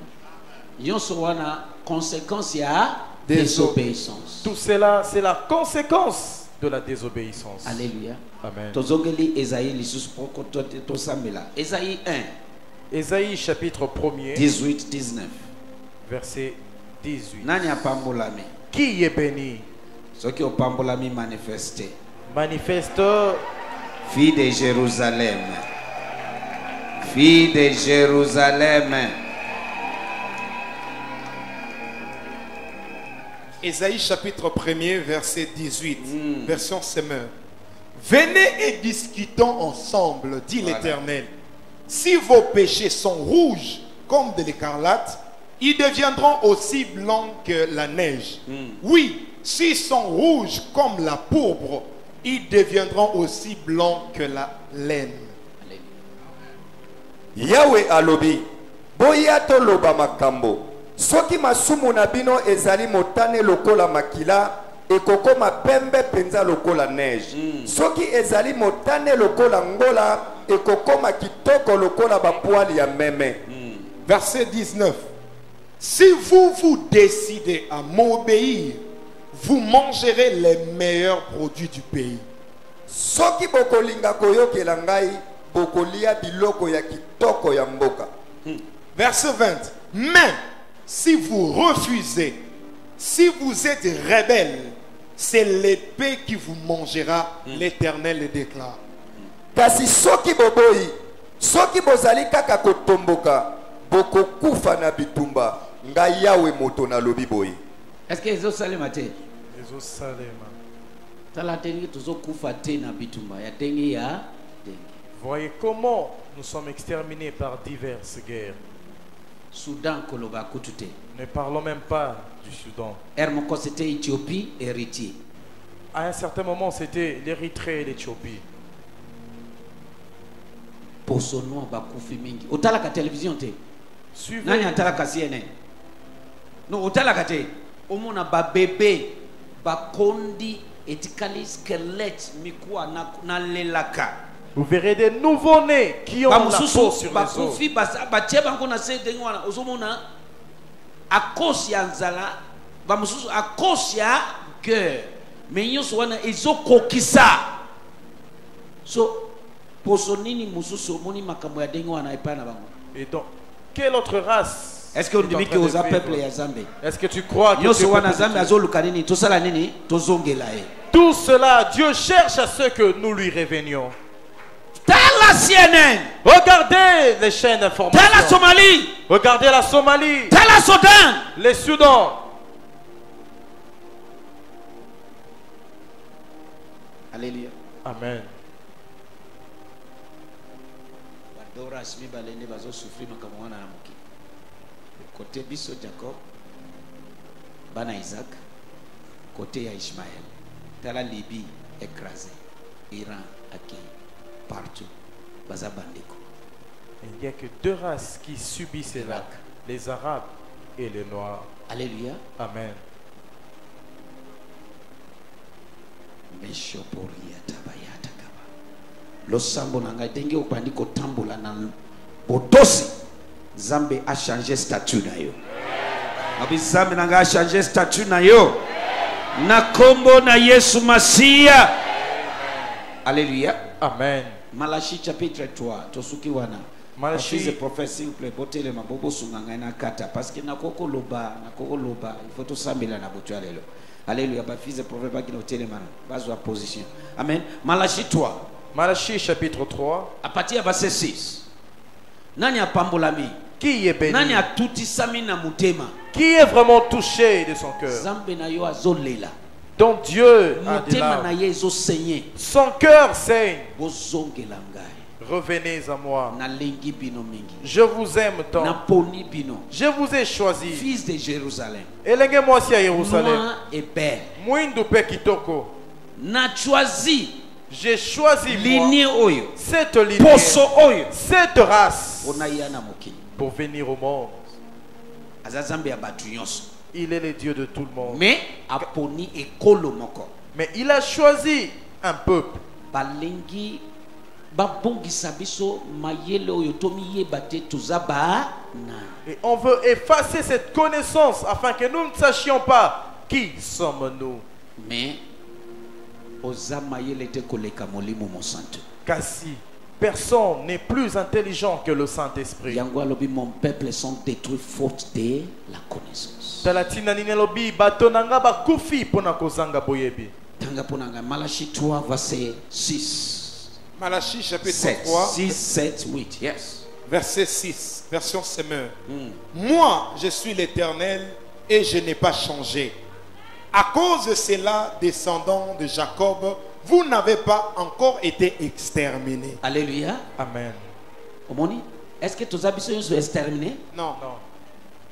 Nyonso wana conséquence ya désobéissance. Tout cela, c'est la conséquence de la désobéissance. Alléluia. Amen. Tozongeli Esaïe lisusu poko tosambela. Esaïe 1, Ésaïe chapitre 1er, 18, 19. verset 18. Nani apambolami? Qui est béni? Soki opambolami manifeste. Manifeste, Fille de Jérusalem. Fille de Jérusalem. Ésaïe chapitre 1er, verset 18, version Semeur. Venez et discutons ensemble, dit l'Éternel. Si vos péchés sont rouges comme de l'écarlate, ils deviendront aussi blancs que la neige. Oui, s'ils sont rouges comme la pourpre, ils deviendront aussi blancs que la laine. Yahweh alobi boya toloba makambo soki masumu na bino ezali motane lokola makila ekokoma pembe penza lokola neige soki ezali motane lokola ngola ekokoma kitoko lokola bapwali ya meme. Verset 19. Si vous vous décidez à m'obéir, vous mangerez les meilleurs produits du pays. soki bokolinga koyokela ngai bokolia biloko ya kitoko ya mboka. Verset 20. Mais si vous refusez, si vous êtes rebelle, c'est l'épée qui vous mangera, l'Éternel le déclare. kasi soki boboyi soki bozali kaka kotomboka bokokufa na bitumba ngai yawe moto nalobi boye. Est-ce que ezosalema te? Jérusalem. Tala ndenge tozokufa te na bitumba ya ndenge ya ndenge. Voyez comment nous sommes exterminés par diverses guerres. Soudan koloba kutu te. Ne parlons même pas du Soudan. Hermoko c'était Éthiopie héritier. À un certain moment, c'était l'Érythrée et l'Éthiopie. Poso noir bakufi mingi. Otalaka télévision te. Suivez, Nani atalaka CNN? No otalaka te. Omona ba bébé bakondi etikali squelette mikuwa na lelaka. vous verrez des nouveaux-nés qui ont la peau sur les os. Bakufi batie bango na se ndenge wana ozomona akosi ya nzala bamususu akosi ya cœur mais nyonso wana ezokokisa so poso nini mususu omoni makambo ya ndenge wana epai na bango. Et donc, quelle autre race Est-ce que est en ondimi train ke de oza vivre? peuple ya Zambe? Est-ce que tu crois que tu es nyonso wana peuple de Zambe Dieu? azoluka nini tosala nini tozongela ye. Tout cela, Dieu cherche à ce que nous lui revenions. Tala CNN, Regardez les chaînes tala d'information. Somalie, Regardez la Somalie, tala Soudan. les Soudan. Alléluia. Amen. Badora asmi balende bazo souffrir makambo wana na moki. Côté biso Jacob, bana Isaac, côté ya Ishmaël. Tala Libye écrasé, Iran accueilli, partout. Baza bandeko. Il n'y a que deux races qui subissent cela, Irak. les Arabes et les Noirs. Alléluia. Amen. Meshoporia tabaya. losambo na ngai ndenge okandi kotambola na botosi Nzambe a changé statut na yo. Abi Nzambe na ngai a changé statut na yo na kombo na Yesu Masia. Alléluia. Amen. Malachi chapitre 3 tosuki wana. Malachi. Fils de prophète s'il vous plaît botele mabobo sunganga na kata parce que nakoko loba il faut to sambela na botu alelo. Alléluia. Ba fils de prophète ba kino tele mana bazwa position. Amen. Malachi 3. Malachi chapitre 3. À partir du verset 6. Nani apambolami? Qui est béni? Nani atutisami na mutema? Qui est vraiment touché de son cœur? Zambe na yo azolela. Donc Dieu a des Mutema na larmes. ye ezosenye. Son cœur saigne. Bozongela ngai. Revenez à moi. Nalengi bino mingi. Je vous aime tant. Naponi bino. Je vous ai choisi. Fils de Jérusalem. Elenge mwasi ya Yerusalem. Moi et belle. Mwindu pe kitoko. Na choisi. J'ai choisi lignée moi oyo. cette lignée. Poso oyo. Cette race. Onayana mokili. Pour venir au monde. Azazambe abatu nyonso. Il est le Dieu de tout le monde. Mais aponi ekolo moko. Mais il a choisi un peuple. Balengi babongisa biso mayele oyo tomiyeba te tozaba na. Et on veut effacer cette connaissance afin que nous ne sachions pas qui sommes-nous. Mais oza mayele te koleka molimo mosantu. Kasi personne n'est plus intelligent que le Saint-Esprit. Yango alobi mon peuple sont détruits faute de la connaissance. Talatina ninelobi batonanga bakufi pona kozanga boyebi. Tanga ponanga Malachi 3 verset 6. Malachie chapitre 7, 3, 6, 7, 8, yes. verset 6, version Semeur. Moi, je suis l'Éternel et je n'ai pas changé. À cause de cela, descendants de Jacob, vous n'avez pas encore été exterminés. Alléluia. Amen. Omoni, est-ce que tous abisso sont exterminés? Non. Non.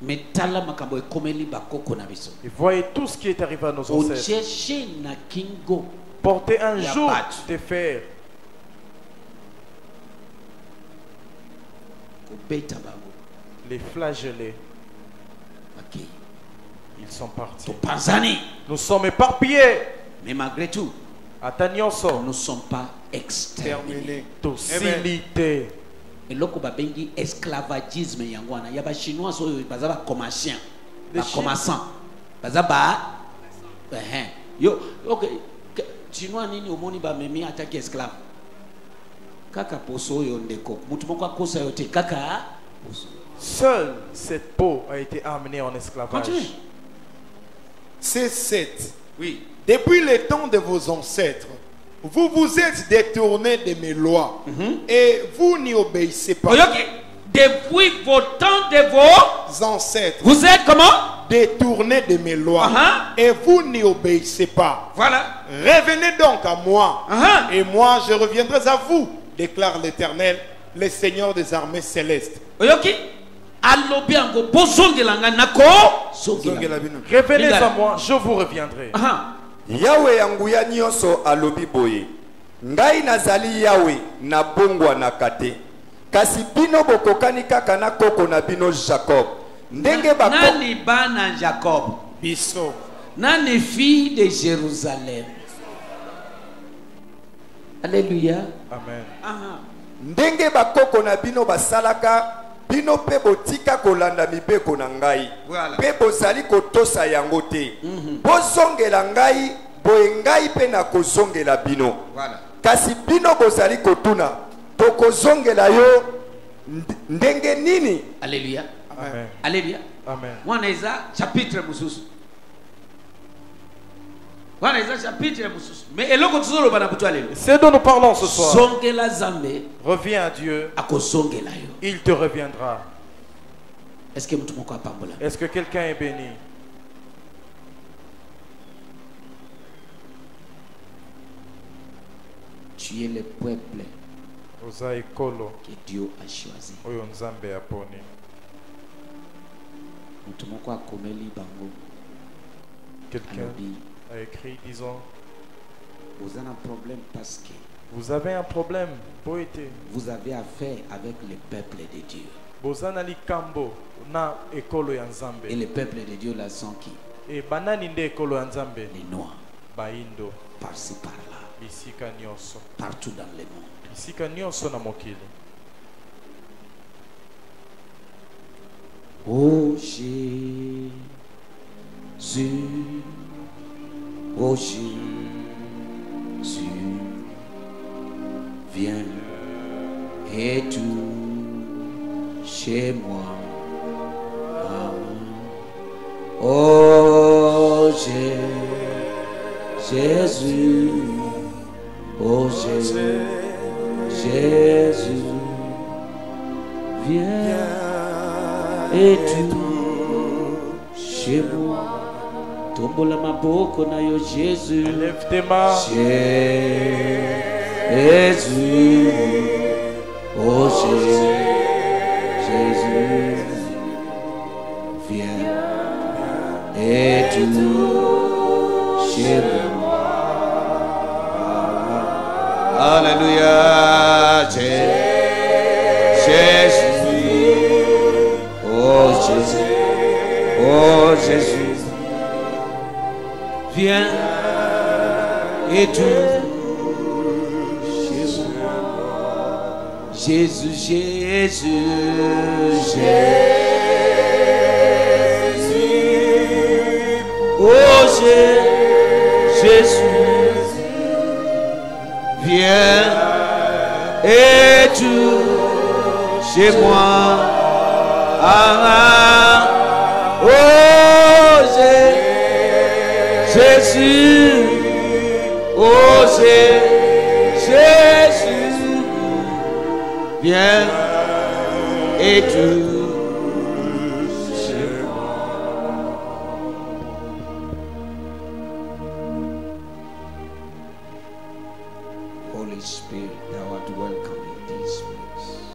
Mais tala makambo ekomeli bakoko na biso. Et voyez tout ce qui est arrivé à nos ancêtres. Ocheche na kingo. Porter un Ya jour bat. de fer. Kobeta bango. Les flagellés. Ok. Ils sont partis. Topanzani. Nous sommes éparpillés. Mais malgré tout, Atanyonso. nous ne sommes pas exterminés. Docilité. Et loko babengi esclavagisme yangwana. Ya ba chinois so baza ba commerçant. Ba commerçant. Baza ba yo OK. Chinois nini omoni ba memi attaque esclave. Kaka poso yo ndeko. Mutu moko akosa yo te kaka poso. Seule cette peau a été amenée en esclavage. Continue. C'est 7. Oui. Depuis le temps de vos ancêtres, vous vous êtes détournés de mes lois et vous n'y obéissez pas. Oyoki, depuis vos temps de vos Ancêtres, vous êtes comment? détournés de mes lois et vous n'y obéissez pas. Voilà. Revenez donc à moi Uh-huh. et moi je reviendrai à vous, déclare l'Éternel, le Seigneur des armées célestes. Oyoki, alobiango bozongelanga nako Zongela bino. Revenez Lingala. à moi, je vous reviendrai. Yawe yanguya nyonso alobi boye. Ngai nazali Yawe na bongwanaka te. Kasi bino bokokani kaka na koko na bino Jacob. Ndenge bako Nani bana Jacob? Biso. Nani fille de Jérusalem? Alléluia. Amen. ndenge bakoko na bino basalaka bino pe botika kolanda mibeko na ngai. Voilà. Pe bozali kotosa yango te. Bozongela ngai boye ngai pe na kozongela bino. Voilà. Kasi bino bozali kotuna tokozongela yo ndenge nini? Alléluia. Amen. Alléluia. Amen. Wanaweza chapitre mususu. Wanaweza chapitre mususu. Mais eloko tuzolo bana butu alléluia. C'est dont nous parlons ce soir. Zongela zambe Reviens à Dieu, akozongela yo. il te reviendra. Est-ce que mtu moko apambola? Est-ce que quelqu'un est béni? Tu es le peuple Oza ekolo que Dieu a choisi. oyo nzambe aponi. Mtu moko akomeli bango. Quelqu'un Alobi, a écrit, disons, vous avez un problème parce que vous avez un problème, poété. vous avez affaire avec le peuple de Dieu. Bozana likambo na ekolo ya Et nzambe. le peuple de Dieu là sont qui? Et banani nde ekolo ya nzambe? Les Noirs. Baindo. Par-ci par-là. bisika nyonso partout dans le monde. bisika nyonso na mokili. Oh Jésus, oh Jésus, viens et tout chez moi. Oh Jésus, oh Jésus, viens et tout chez moi. Tombola maboko na yo Jésus. Lève tes mains. Jésus, oh Jésus, viens et tout chez moi. Alléluia, Jésus, oh Jésus, oh Jésus, viens et tout chez moi. Jésus, Jésus, Jésus, oh Jésus, viens et tout chez moi. Oh Jésus, oh Jésus, viens et tout